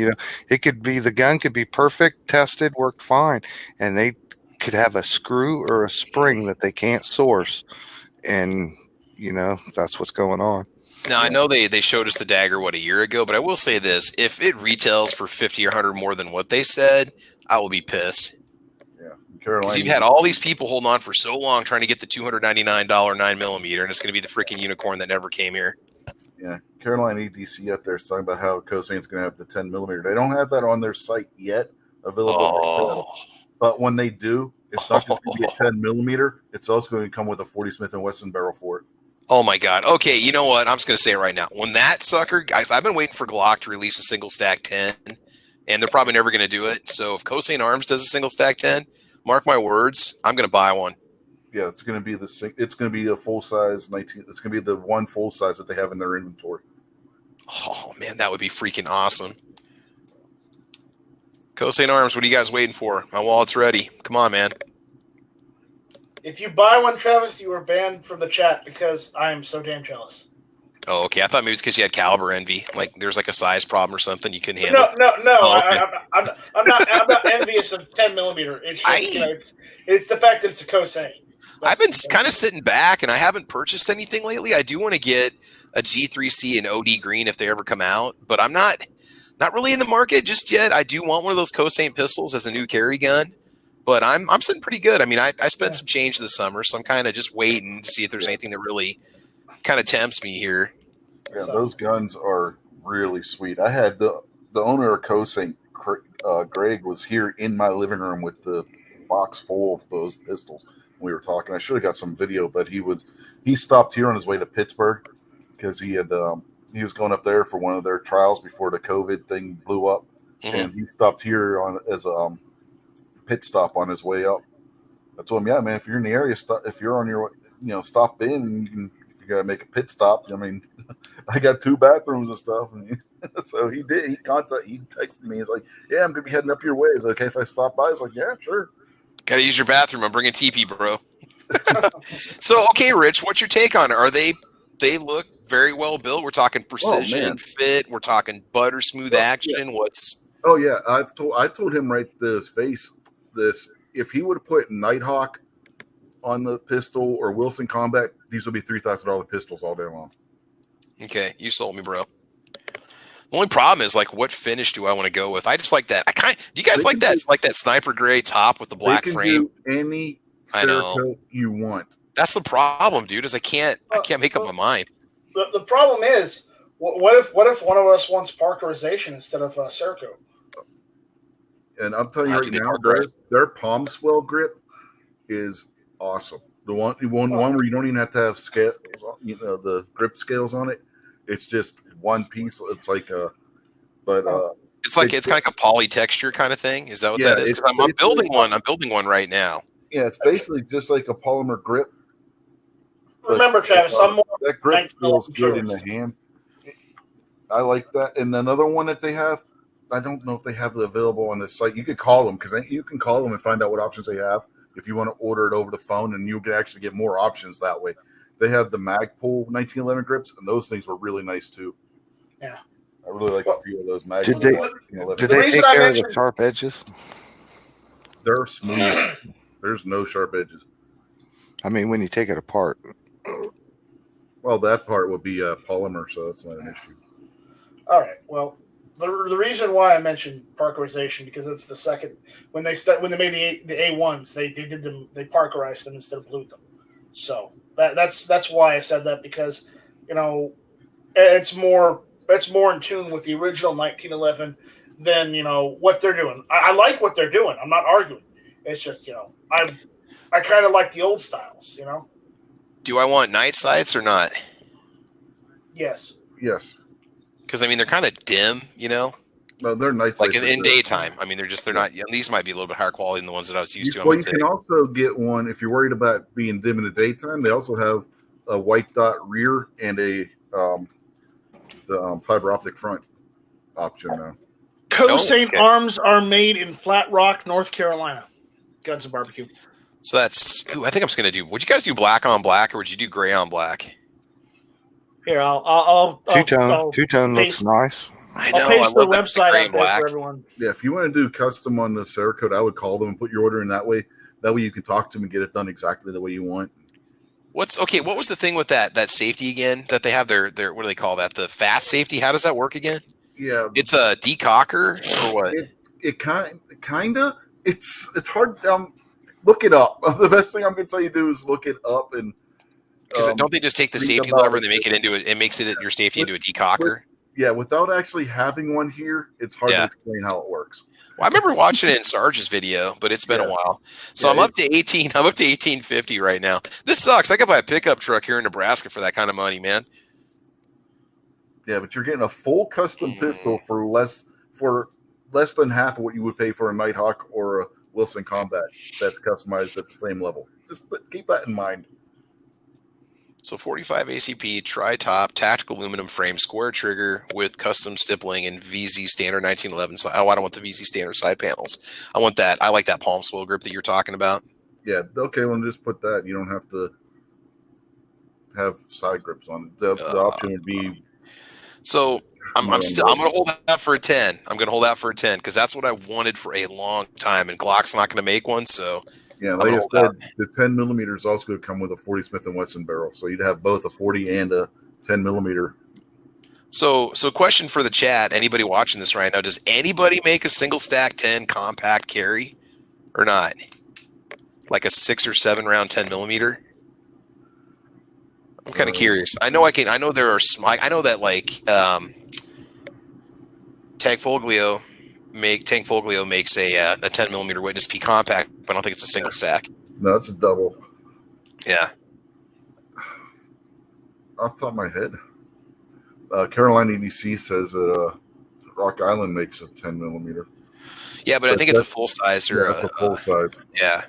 It could be, the gun could be perfect, tested, worked fine, and they could have a screw or a spring that they can't source, and that's what's going on. Now, I know they showed us the Dagger a year ago, but I will say this: if it retails for 50 or 100 more than what they said, I will be pissed. Yeah, Carolina, you've had all these people holding on for so long trying to get the $299 9mm, and it's going to be the freaking unicorn that never came here. Yeah, Carolina EDC up there is talking about how Costain's going to have the 10mm. They don't have that on their site yet available, but when they do, it's not just going to be a 10mm. It's also going to come with a 40 Smith & Wesson barrel for it. Oh my God. Okay, you know what? I'm just going to say it right now. When that sucker, guys, I've been waiting for Glock to release a single stack 10, and they're probably never going to do it. So if Costain Arms does a single stack 10, mark my words, I'm going to buy one. Yeah, it's going to be a full size 19. It's going to be the one full size that they have in their inventory. Oh man, that would be freaking awesome. Costain Arms, what are you guys waiting for? My wallet's ready. Come on, man. If you buy one, Travis, you were banned from the chat because I am so damn jealous. Oh, okay. I thought maybe it's because you had caliber envy. Like there's like a size problem or something you couldn't handle. No. Oh, okay. I'm not envious of 10mm. It's just, it's the fact that it's a Costain. I've been kind of sitting back, and I haven't purchased anything lately. I do want to get a G3C and OD green if they ever come out, but I'm not really in the market just yet. I do want one of those Costain pistols as a new carry gun, but I'm sitting pretty good. I mean, I spent some change this summer, so I'm kind of just waiting to see if there's anything that really kind of tempts me here. Yeah, those guns are really sweet. I had the owner of Costain, Greg, was here in my living room with the box full of those pistols. We were talking. I should have got some video, but he stopped here on his way to Pittsburgh because he was going up there for one of their trials before the COVID thing blew up, and he stopped here as a pit stop on his way up. I told him, yeah, man, if you're in the area, if you're on your way, stop in. And if you got to make a pit stop, I mean, I got 2 bathrooms and stuff. And so he did. He texted me. He's like, "Yeah, I'm gonna be heading up your way. Is it okay if I stop by?" I was like, "Yeah, sure." Got to use your bathroom. I'm bringing TP, bro. So, okay, Rich, what's your take on it? They look very well built. We're talking precision, fit. We're talking butter smooth action. Yeah. Oh yeah, I told him right to his face this. If he would have put Nighthawk on the pistol or Wilson Combat, these would be $3,000 pistols all day long. Okay, you sold me, bro. The only problem is, like, what finish do I want to go with? I just like that. Do you guys like that? Like that sniper gray top with the black frame? Do any Cerakote you want. That's the problem, dude. Is I can't make up my mind. The problem is, what if one of us wants Parkerization instead of Cerakote? And I'm telling you right now, their palm swell grip is awesome. The one where you don't even have to have scale, the grip scales on it. It's just one piece. It's like it's kind of like a poly texture kind of thing. Is that what that is? I'm building one. I'm building one right now. Yeah, it's basically just like a polymer grip. Remember, Travis, that grip feels good in the hand. I like that. And another one that they have, I don't know if they have it available on this site. You could call them, because you can call them and find out what options they have if you want to order it over the phone, and you can actually get more options that way. They have the Magpul 1911 grips, and those things were really nice too. Yeah, I really like a few of those Magpul. Did they take care of the sharp edges? They're smooth. There's no sharp edges. I mean, when you take it apart. Well, that part would be polymer, so it's not an issue. All right. Well, the reason why I mentioned Parkerization, because it's the second when they made the A1s, they Parkerized them instead of blued them. So that's why I said that, because it's more in tune with the original 1911 than what they're doing. I like what they're doing. I'm not arguing. It's just I kind of like the old styles. Do I want night sights or not? Yes. Yes. Because I mean they're kind of dim, No, they're night sights. Like in daytime. I mean they're not. These might be a little bit higher quality than the ones that I was used to. Well, you can also get one if you're worried about being dim in the daytime. They also have a white dot rear and the fiber optic front option now. Co-Saint Arms are made in Flat Rock, North Carolina. Guns and Barbecue. So that's. I think I'm just gonna do. Would you guys do black on black, or would you do gray on black? Here, I'll two-tone looks nice. I know. I'll paste the website out there for everyone. Yeah, if you want to do custom on the Cerakote, I would call them and put your order in that way. That way you can talk to them and get it done exactly the way you want. What was the thing with that safety again that they have their what do they call that? The fast safety. How does that work again? Yeah, it's a decocker or what? It kinda. It's hard. Look it up. The best thing I'm going to tell you to do is look it up and. Because don't they just take the safety lever and they make it into it? It makes it your safety into a decocker. Without actually having one here, it's hard to explain how it works. Well, I remember watching it in Sarge's video, but it's been a while. So I'm up to 18. I'm up to 1850 right now. This sucks. I could buy a pickup truck here in Nebraska for that kind of money, man. Yeah, but you're getting a full custom pistol for less than half of what you would pay for a Nighthawk or a Wilson Combat that's customized at the same level. Just keep that in mind. So 45 ACP, tri-top, tactical aluminum frame, square trigger with custom stippling and VZ standard 1911 side. Oh, I don't want the VZ standard side panels. I want that. I like that palm swell grip that you're talking about. Yeah, okay, well, just put that. You don't have to have side grips on it. The option would be... So I'm going to hold out for a 10. I'm going to hold out for a 10 because that's what I wanted for a long time, and Glock's not going to make one, so... Yeah, like I said, the 10 millimeter is also going to come with a 40 Smith & Wesson barrel, so you'd have both a 40 and a 10 millimeter. So question for the chat: anybody watching this right now? Does anybody make a single stack 10 compact carry or not? Like a 6 or 7 round 10 millimeter? I'm kind of curious. I know I know there are. I know that like Tank Foglio makes a 10 millimeter Witness P compact, but I don't think it's a single stack. No, it's a double. Yeah. Off the top of my head, Carolina EDC says that Rock Island makes a 10 millimeter. Yeah, but I think it's a full size or it's a full size. Yeah.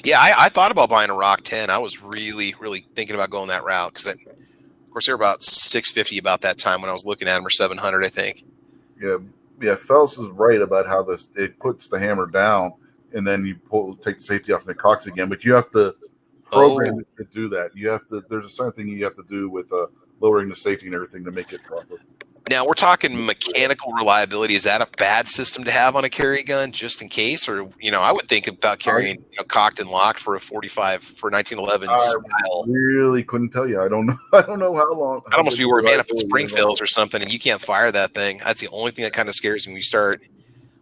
Yeah, I thought about buying a Rock 10. I was really, really thinking about going that route because, of course, they were about $650 about that time when I was looking at them, or $700, I think. Yeah. Phelps is right about how it puts the hammer down, and then you take the safety off and it cocks again. But you have to program it to do that. You have to. There's a certain thing you have to do with lowering the safety and everything to make it proper. Now we're talking mechanical reliability. Is that a bad system to have on a carry gun, just in case? Or I would think about carrying cocked and locked for a 45 for 1911 style. I really couldn't tell you. I don't know. I don't know how long. I'd almost be worried, man, if it spring fails or something and you can't fire that thing. That's the only thing that kind of scares me when you start.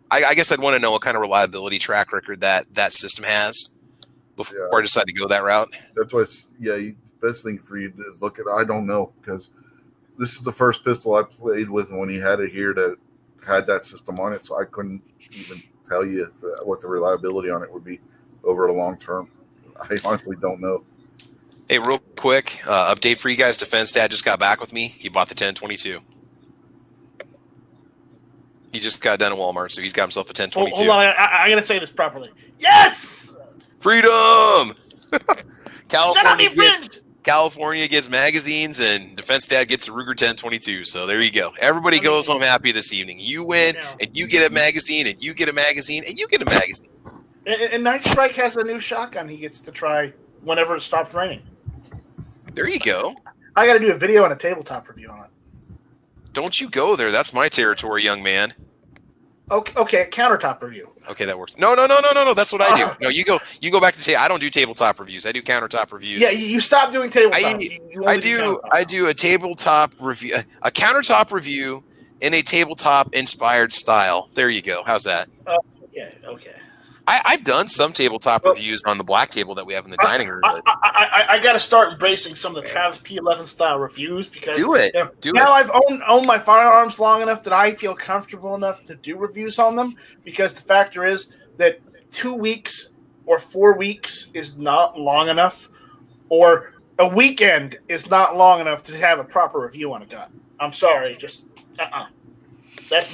I guess I'd want to know what kind of reliability track record that system has before I decide to go that route. That's why, the best thing for you is look at. I don't know, because this is the first pistol I played with when he had it here that had that system on it, so I couldn't even tell you what the reliability on it would be over the long term. I honestly don't know. Hey, real quick update for you guys. Defense Dad just got back with me. He bought the 1022. He just got done at Walmart, so he's got himself a 1022. Hold on, I gotta say this properly. Yes! Freedom! California gets magazines, and Defense Dad gets a Ruger 1022. So there you go. Everybody goes home happy this evening. You win, and you get a magazine, and you get a magazine, and you get a magazine. And Night Strike has a new shotgun he gets to try whenever it stops raining. There you go. I got to do a video and a tabletop review on it. Don't you go there. That's my territory, young man. Okay, a countertop review. Okay, that works. No. That's what I do. No, you go back to I don't do tabletop reviews. I do countertop reviews. Yeah, you stop doing tabletop. I do a tabletop review, a countertop review in a tabletop inspired style. There you go. How's that? Okay. I've done some tabletop reviews on the black table that we have in the dining room. I got to start embracing some of the Travis P11 style reviews because do it. I've owned my firearms long enough that I feel comfortable enough to do reviews on them, because the factor is that 2 weeks or 4 weeks is not long enough, or a weekend is not long enough to have a proper review on a gun. I'm sorry, just That's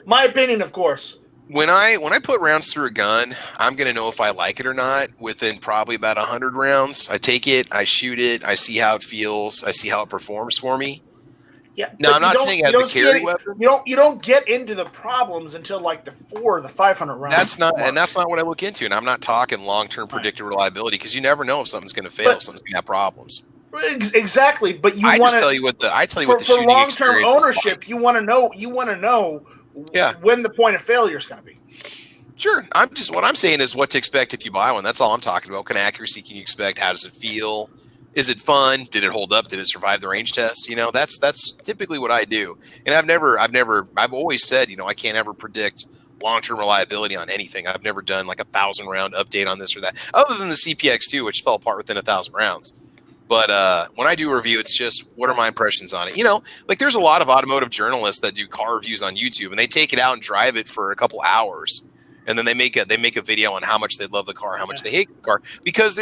my opinion, of course. When I put rounds through a gun, I'm going to know if I like it or not within probably about 100 rounds. I take it, I shoot it, I see how it feels, I see how it performs for me. Yeah. No, I'm not saying as a carry weapon. You don't get into the problems until like the 500 rounds. That's not what I look into, and I'm not talking long-term predicted reliability, because you never know if something's going to fail, if something's going to have problems. Exactly, but I tell you what the shooting long-term ownership, you want to know when the point of failure is going to be. Sure. What I'm saying is what to expect if you buy one. That's all I'm talking about. What kind of accuracy can you expect? How does it feel? Is it fun? Did it hold up? Did it survive the range test? That's typically what I do. And I've always said, I can't ever predict long-term reliability on anything. I've never done like 1,000 round update on this or that, other than the CPX2, which fell apart within 1,000 rounds. But when I do a review, it's just, what are my impressions on it? Like there's a lot of automotive journalists that do car reviews on YouTube, and they take it out and drive it for a couple hours, and then they make a video on how much they love the car, how much they hate the car, because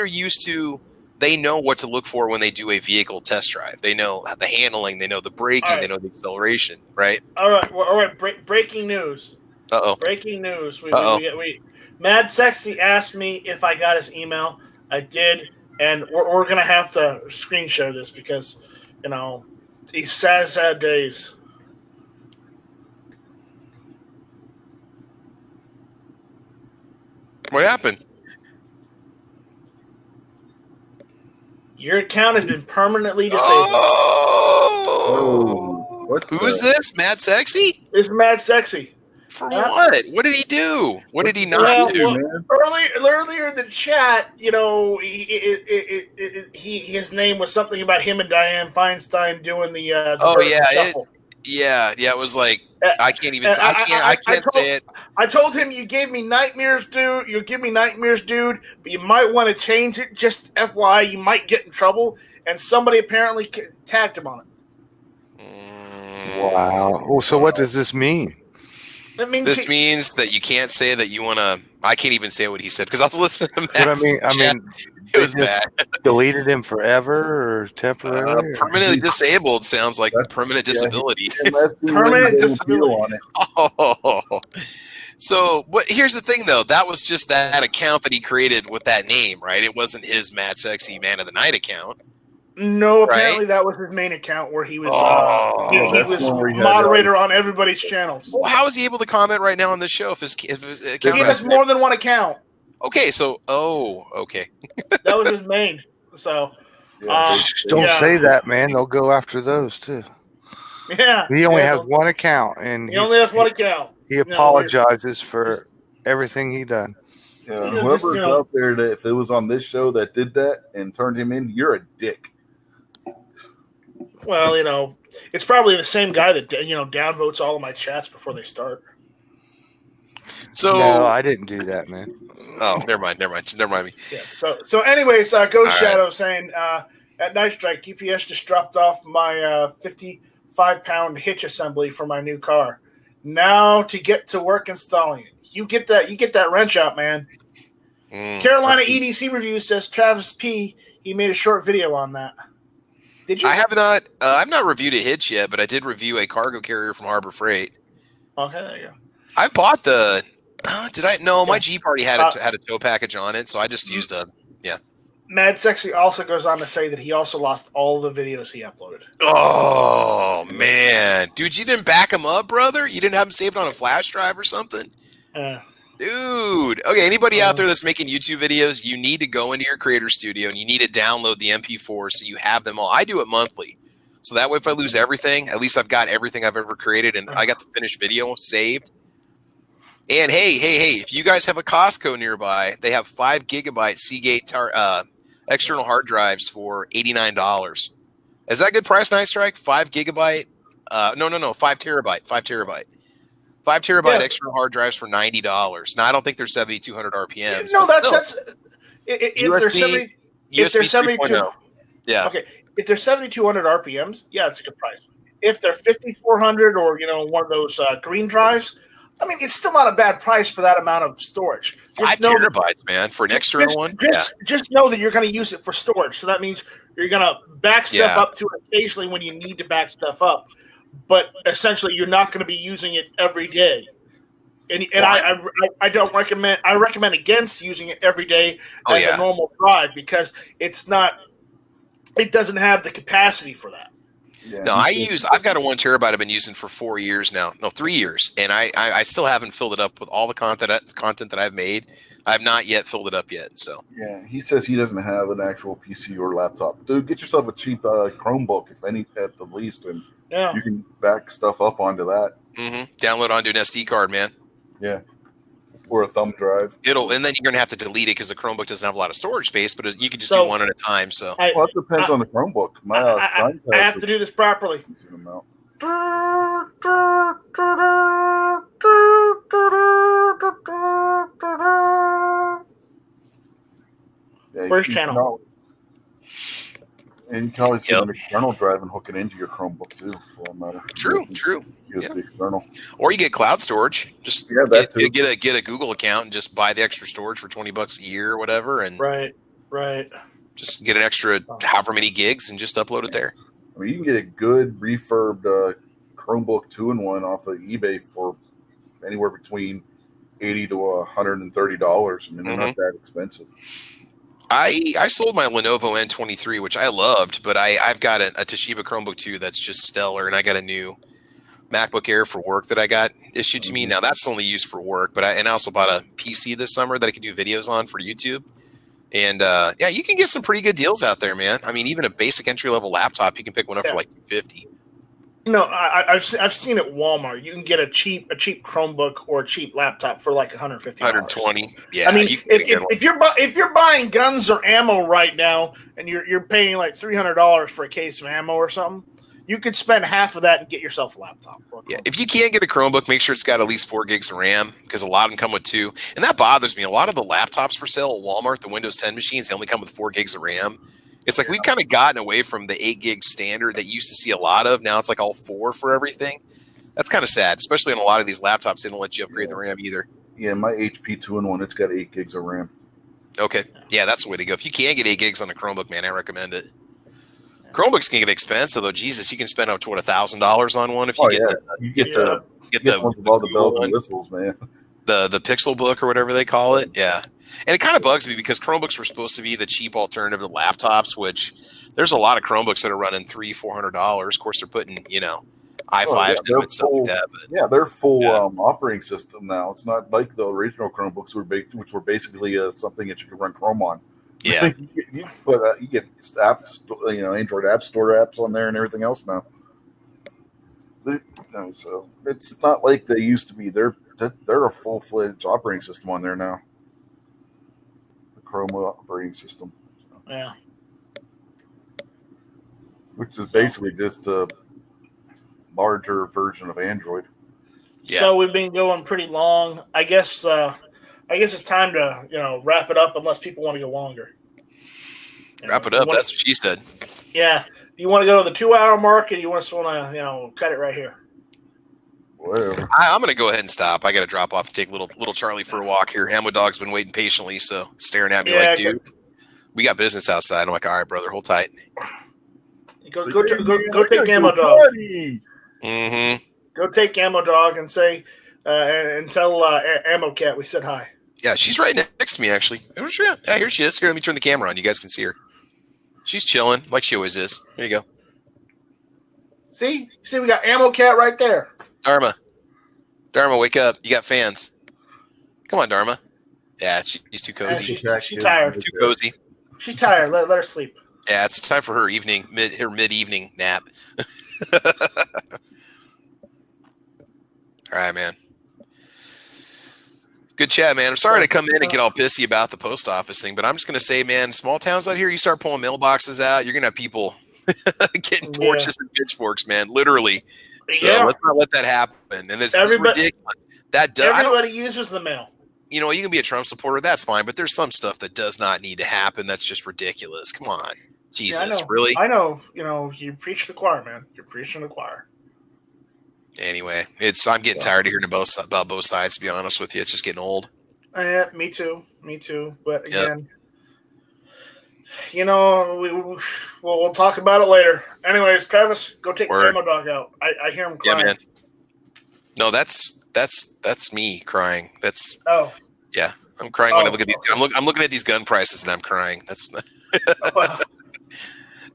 they know what to look for when they do a vehicle test drive. They know the handling, they know the braking, They know the acceleration, right? All right. Breaking news. Breaking news. Mad Sexy asked me if I got his email. I did. And we're going to have to screen share this because, these sad days. What happened? Your account has been permanently disabled. Oh! Who's this? Mad Sexy? It's Mad Sexy. For what? What did he do? What did he not do? Earlier in the chat, his name was something about him and Diane Feinstein doing the shuffle. It was like I can't even. I can't say it. I told him you gave me nightmares, dude. You give me nightmares, dude. But you might want to change it. Just FYI, you might get in trouble. And somebody apparently tagged him on it. Wow. Well, so what does this mean? This means that you can't say that you want to. I can't even say what he said because I was listening to Matt. But I mean, It was bad. Deleted him forever or temporarily? Permanently disabled sounds like permanent disability. Permanent disability on it. Oh. So, but here's the thing, though. That was just that account that he created with that name, right? It wasn't his Mad Sexy Man of the Night account. No, apparently that was his main account where he was he was moderator on everybody's channels. Well, how is he able to comment right now on this show if his account he has more than one account? Okay, so okay. That was his main. So don't say that, man. They'll go after those too. Yeah. He only has one account, and he only has one account. He apologizes for everything he done. Yeah, whoever's out there that if it was on this show that did that and turned him in, you're a dick. Well, it's probably the same guy that downvotes all of my chats before they start. So no, I didn't do that, man. Oh, never mind me. Yeah. So anyways, Ghost Shadow saying at Night Strike, UPS just dropped off my 55-pound hitch assembly for my new car. Now to get to work installing it. You get that wrench out, man. Carolina EDC Review says Travis P. He made a short video on that. Did you? I have not. I've not reviewed a hitch yet, but I did review a cargo carrier from Harbor Freight. Okay, there you go. I bought the. Did I? No, my Jeep already had a tow package on it, so I just used a. Yeah. Mad Sexy also goes on to say that he also lost all the videos he uploaded. Oh man, dude, you didn't back him up, brother? You didn't have him saved on a flash drive or something? Dude. Okay, anybody out there that's making YouTube videos, you need to go into your creator studio and you need to download the MP4 so you have them all. I do it monthly. So that way if I lose everything, at least I've got everything I've ever created and I got the finished video saved. And hey, if you guys have a Costco nearby, they have 5 gigabyte Seagate external hard drives for $89. Is that a good price, Night Strike? 5 gigabyte? No, 5 terabyte. 5 terabyte. 5 terabyte external hard drives for $90. Now I don't think they're 7,200 RPMs. No, that's if they're 72. Yeah. Okay, if they're 7,200 RPMs, yeah, it's a good price. If they're 5,400 or one of those green drives, I mean, it's still not a bad price for that amount of storage. 5 terabytes, man, for an external one. Just know that you're going to use it for storage. So that means you're going to back stuff up to it occasionally when you need to back stuff up. But essentially, you're not going to be using it every day. And I don't recommend. I recommend against using it every day as a normal drive because it's not. It doesn't have the capacity for that. Yeah. No, I've got a 1 terabyte I've been using for 4 years now. No, 3 years, and I still haven't filled it up with all the content that I've made. I have not yet filled it up yet. So yeah, he says he doesn't have an actual PC or laptop. Dude, get yourself a cheap Chromebook, if any, at the least, and you can back stuff up onto that. Mm-hmm. Download onto an SD card, man. Yeah, or a thumb drive. And then you're gonna have to delete it because the Chromebook doesn't have a lot of storage space. But you can just do one at a time. So well, it depends on the Chromebook. I have to do this properly. First channel. And you can always get an external drive and hook it into your Chromebook too. For that matter. True. USB external. Or you get cloud storage. Just get a Google account and just buy the extra storage for $20 a year or whatever. And right. Just get an extra however many gigs and just upload it there. I mean, you can get a good refurbed Chromebook 2-in-1 off of eBay for anywhere between $80 to $130. I mean, they're not that expensive. I sold my Lenovo N23, which I loved, but I've got a Toshiba Chromebook 2 that's just stellar, and I got a new MacBook Air for work that I got issued to me. Now, that's only used for work, but I also bought a PC this summer that I could do videos on for YouTube. And, you can get some pretty good deals out there, man. I mean, even a basic entry-level laptop, you can pick one up for like $250. No, I've seen at Walmart. You can get a cheap Chromebook or a cheap laptop for like $150. $120. Yeah. I mean, if you're buying guns or ammo right now, and you're paying like $300 for a case of ammo or something, you could spend half of that and get yourself a laptop. Yeah, if you can't get a Chromebook, make sure it's got at least 4 gigs of RAM because a lot of them come with 2. And that bothers me. A lot of the laptops for sale at Walmart, the Windows 10 machines, they only come with 4 gigs of RAM. It's like we've kind of gotten away from the 8 gig standard that you used to see a lot of. Now it's like all 4 for everything. That's kind of sad, especially on a lot of these laptops. They don't let you upgrade the RAM either. Yeah, my HP 2-in-1, it's got 8 gigs of RAM. Okay. Yeah, that's the way to go. If you can get 8 gigs on a Chromebook, man, I recommend it. Chromebooks can get expensive though. Jesus, you can spend up to $1,000 on one if you get the ones with all the bells and whistles, man. The Pixel Book or whatever they call it. Yeah. And it kind of bugs me because Chromebooks were supposed to be the cheap alternative to laptops, which there's a lot of Chromebooks that are running $300-$400. Of course, they're putting, i5s and stuff like that. But they're full operating system now. It's not like the original Chromebooks which were basically something that you could run Chrome on. Yeah, you get apps, Android App Store apps on there and everything else now. So it's not like they used to be. They're a full-fledged operating system on there now. The Chrome operating system. Yeah. Which is basically just a larger version of Android. Yeah. So we've been going pretty long. I guess it's time to wrap it up unless people want to go longer. Wrap it up. That's what she said. Yeah. Do you want to go to the 2-hour mark, or you want to cut it right here? Whatever. I'm going to go ahead and stop. I got to drop off and take little Charlie for a walk here. Ammo Dog's been waiting patiently, so staring at me dude, we got business outside. I'm like, all right, brother, hold tight. Go take Ammo Dog. Mm-hmm. Go take Ammo Dog and say and tell Ammo Cat we said hi. Yeah, she's right next to me, actually. Yeah, here she is. Here, let me turn the camera on. You guys can see her. She's chilling like she always is. There you go. See, we got Ammo Cat right there. Dharma, wake up. You got fans. Come on, Dharma. Yeah, she's too cozy. She's tired. Too cozy. She's tired. Let her sleep. Yeah, it's time for her mid-evening nap. All right, man. Good chat, man. I'm sorry to come in and get all pissy about the post office thing, but I'm just going to say, man, small towns out here, you start pulling mailboxes out, you're going to have people getting torches and pitchforks, man, literally. So let's not let that happen. And this is ridiculous. Everybody uses the mail. You can be a Trump supporter. That's fine. But there's some stuff that does not need to happen. That's just ridiculous. Come on. Jesus, really? I know. You preach the choir, man. You're preaching the choir. Anyway, I'm getting tired of hearing about both sides, to be honest with you. It's just getting old. Yeah, me too. But again, we'll talk about it later. Anyways, Travis, go take the Ammo Dog out. I hear him crying. Yeah, man. No, that's me crying. Yeah. I'm crying when I look at these. I'm looking at these gun prices and I'm crying. That's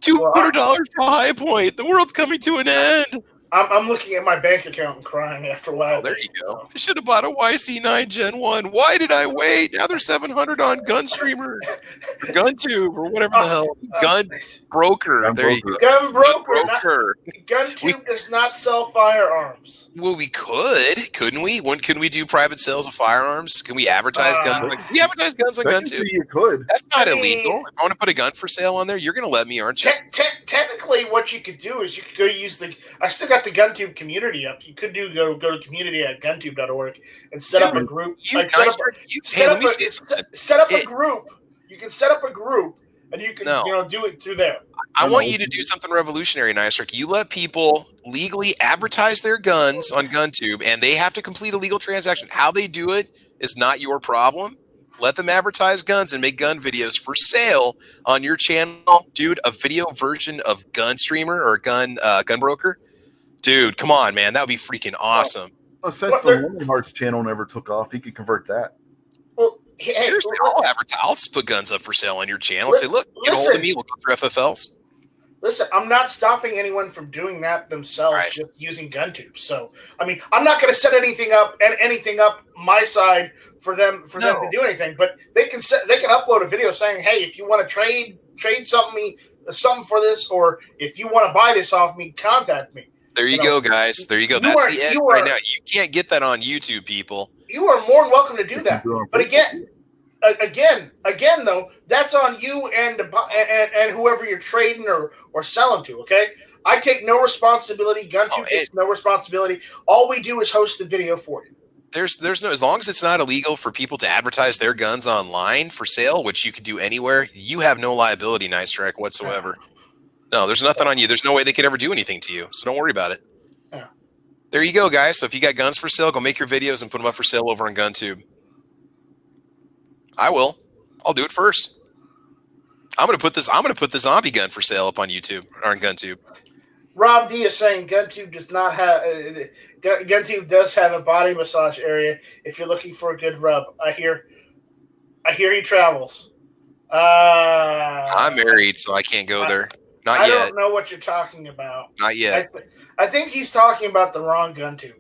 $200 for High Point. The world's coming to an end. I'm looking at my bank account and crying after a while. Oh, there you go. I should have bought a YC9 Gen 1. Why did I wait? Now they're $700 on GunStreamer, GunTube, or whatever the hell. Gun Broker. There you go. Gun Broker. GunTube does not sell firearms. Well, we could, couldn't we? When can we do private sales of firearms? Can we advertise guns? We advertise guns on GunTube. You could. That's not illegal. If I want to put a gun for sale on there, you're going to let me, aren't you? Technically, what you could do is you could go use I still got the GunTube community up. You could go to community.guntube.org and set up a group. Set up a group. You can set up a group and you can do it through there. I want you to do something revolutionary, NiceRick. You let people legally advertise their guns on GunTube, and they have to complete a legal transaction. How they do it is not your problem. Let them advertise guns and make gun videos for sale on your channel, dude. A video version of GunStreamer or Gun Broker. Dude, come on, man. That would be freaking awesome. Well, since the Lonely Hearts channel never took off, he could convert that. Well, seriously, I'll put guns up for sale on your channel. Say, look, get a hold of me. We'll go through FFLs. Listen, I'm not stopping anyone from doing that themselves, just using GunTube. So, I mean, I'm not going to set anything up my side for them to do anything. But they can upload a video saying, hey, if you want to trade something for this, or if you want to buy this off me, contact me. There you go, guys. There you go. That's the end right now. You can't get that on YouTube, people. You are more than welcome to do that. But again, though, that's on you and whoever you're trading or selling to. Okay, I take no responsibility. GunTube takes no responsibility. All we do is host the video for you. There's no, as long as it's not illegal for people to advertise their guns online for sale, which you could do anywhere, you have no liability, NiceRick, whatsoever. No, there's nothing on you. There's no way they could ever do anything to you. So don't worry about it. Yeah. There you go, guys. So if you got guns for sale, go make your videos and put them up for sale over on GunTube. I will. I'll do it first. I'm gonna put the zombie gun for sale up on YouTube or on GunTube. Rob D is saying GunTube does not have GunTube does have a body massage area if you're looking for a good rub. I hear he travels. I'm married, so I can't go there. Not yet. I don't know what you're talking about. Not yet. I think he's talking about the wrong GunTube.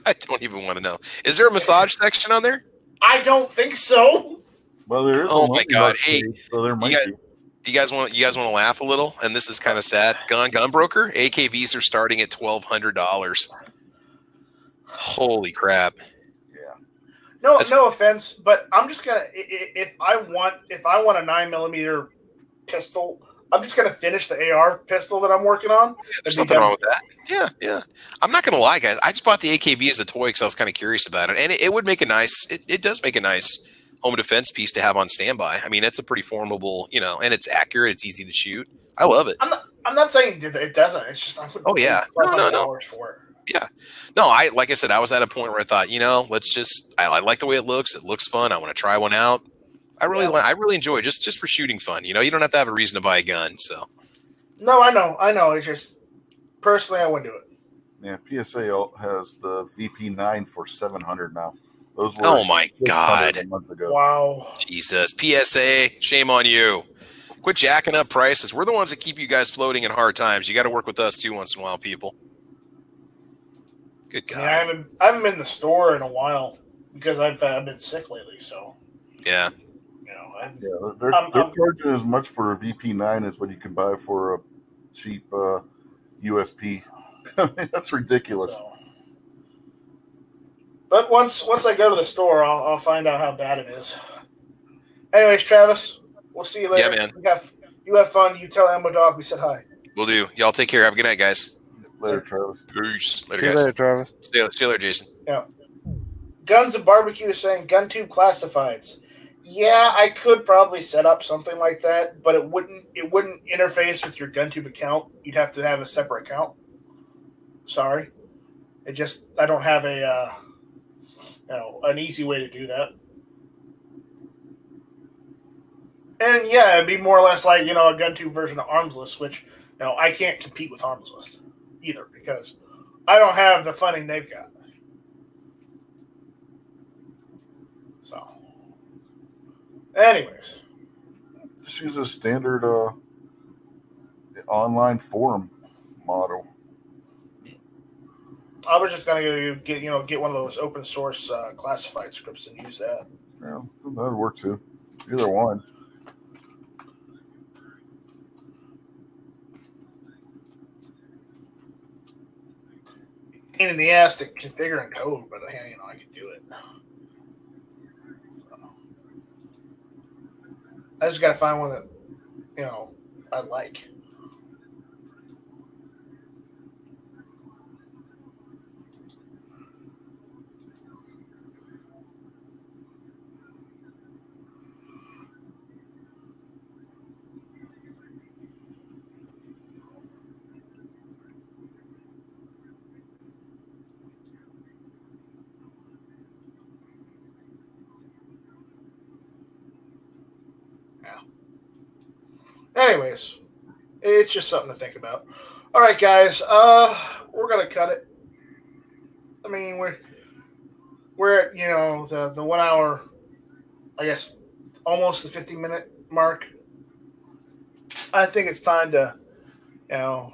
I don't even want to know. Is there a massage section on there? I don't think so. Well, there is. Oh my God! Hey, so there might be. Do you guys want to laugh a little? And this is kind of sad. Gun broker AKVs are starting at $1,200. Holy crap! No offense, but I'm just gonna if I want a 9mm pistol, I'm just gonna finish the AR pistol that I'm working on. There's nothing wrong with that. Yeah. I'm not gonna lie, guys. I just bought the AKV as a toy because I was kind of curious about it, and it would make a nice. It does make a nice home defense piece to have on standby. I mean, it's a pretty formidable, and it's accurate. It's easy to shoot. I love it. I'm not saying it doesn't. It's just I'm no. For it. Yeah. No, like I said, I was at a point where I thought, I like the way it looks. It looks fun. I want to try one out. I really enjoy it just for shooting fun. You don't have to have a reason to buy a gun. So. No, I know. It's just personally, I wouldn't do it. Yeah. PSA has the VP9 for $700 now. Those were oh my God. A month ago. Wow. Jesus. PSA. Shame on you. Quit jacking up prices. We're the ones that keep you guys floating in hard times. You got to work with us too once in a while, people. Good God. Yeah, I haven't been in the store in a while because I've been sick lately. So yeah, they're charging as much for a VP9 as what you can buy for a cheap USP. I mean, that's ridiculous. So, but once I go to the store, I'll find out how bad it is. Anyways, Travis, we'll see you later. Yeah, man. You have fun. You tell Ammo Dog we said hi. Will do. Y'all take care. Have a good night, guys. Later, Travis. Peace. Later, See you guys. later, Travis. See you later, Jason. Yeah. Guns and Barbecue is saying GunTube classifieds. Yeah, I could probably set up something like that, but it wouldn't interface with your GunTube account. You'd have to have a separate account. Sorry. I don't have an easy way to do that. And yeah, it'd be more or less like, a GunTube version of Armsless, which, I can't compete with Armsless either because I don't have the funding they've got. So, anyways. Just use a standard online forum model. I was just gonna get one of those open source classified scripts and use that. Yeah, that would work too. Either one. Pain in the ass to configure and code, but I could do it. I just gotta find one that I like. Anyways, it's just something to think about. All right, guys, we're gonna cut it. I mean, we're at the 1 hour, I guess, almost the 50-minute mark. I think it's time to, how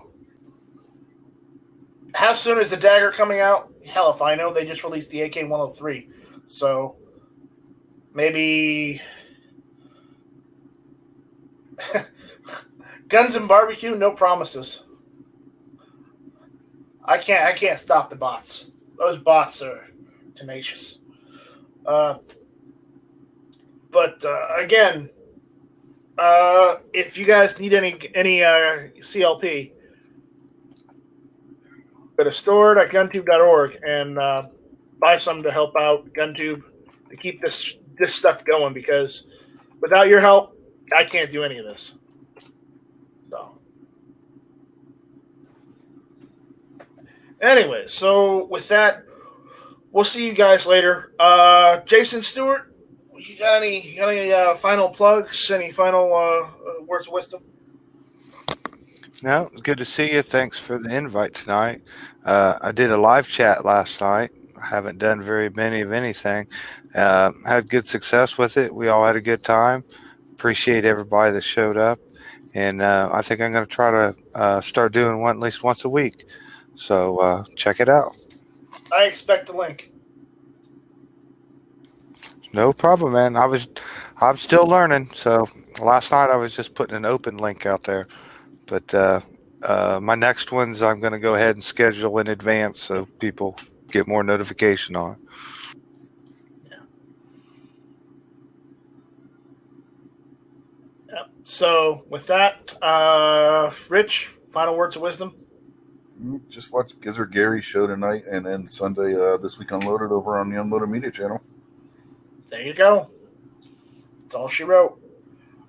soon is the Dagger coming out? Hell, if I know, they just released the AK-103, so maybe. Guns and Barbecue, no promises. I can't stop the bots. Those bots are tenacious. But again, if you guys need any CLP, go to store.guntube.org and buy some to help out GunTube to keep this stuff going, because without your help, I can't do any of this. So, anyways, so with that, we'll see you guys later. Jason Stewart, you got any final plugs? Any final words of wisdom? No, good to see you. Thanks for the invite tonight. I did a live chat last night. I haven't done very many of anything. Had good success with it. We all had a good time. Appreciate everybody that showed up. And I think I'm going to try to start doing one at least once a week. So check it out. I expect the link. No problem, man. I'm still learning. So last night I was just putting an open link out there. But my next ones I'm going to go ahead and schedule in advance so people get more notification on. Yeah. Yep. So with that, Rich, final words of wisdom? Just watch Gizzard Gary's show tonight, and then Sunday this week Unloaded over on the Unloaded Media channel. There you go. That's all she wrote.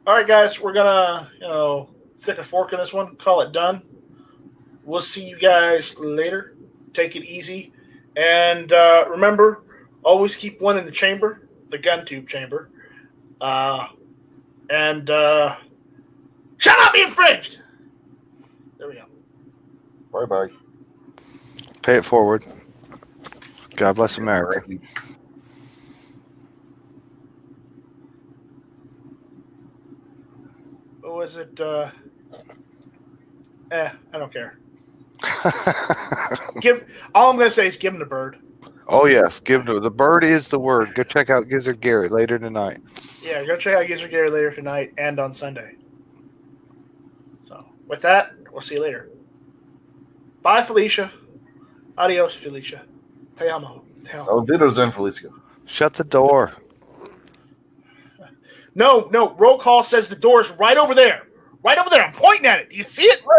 All right, guys, we're gonna stick a fork in this one. Call it done. We'll see you guys later. Take it easy. And remember, always keep one in the chamber, the GunTube chamber. And shall not be infringed. There we go. Bye-bye. Pay it forward. God bless America. What was it? I don't care. All I'm going to say is give him the bird. Oh, yes. The bird is the word. Go check out Gizzard Gary later tonight. Yeah, go check out Gizzard Gary later tonight and on Sunday. So, with that, we'll see you later. Bye, Felicia. Adios, Felicia. Te amo. Oh, video's in, Felicia. Shut the door. No. Roll call says the door's right over there. Right over there. I'm pointing at it. Do you see it?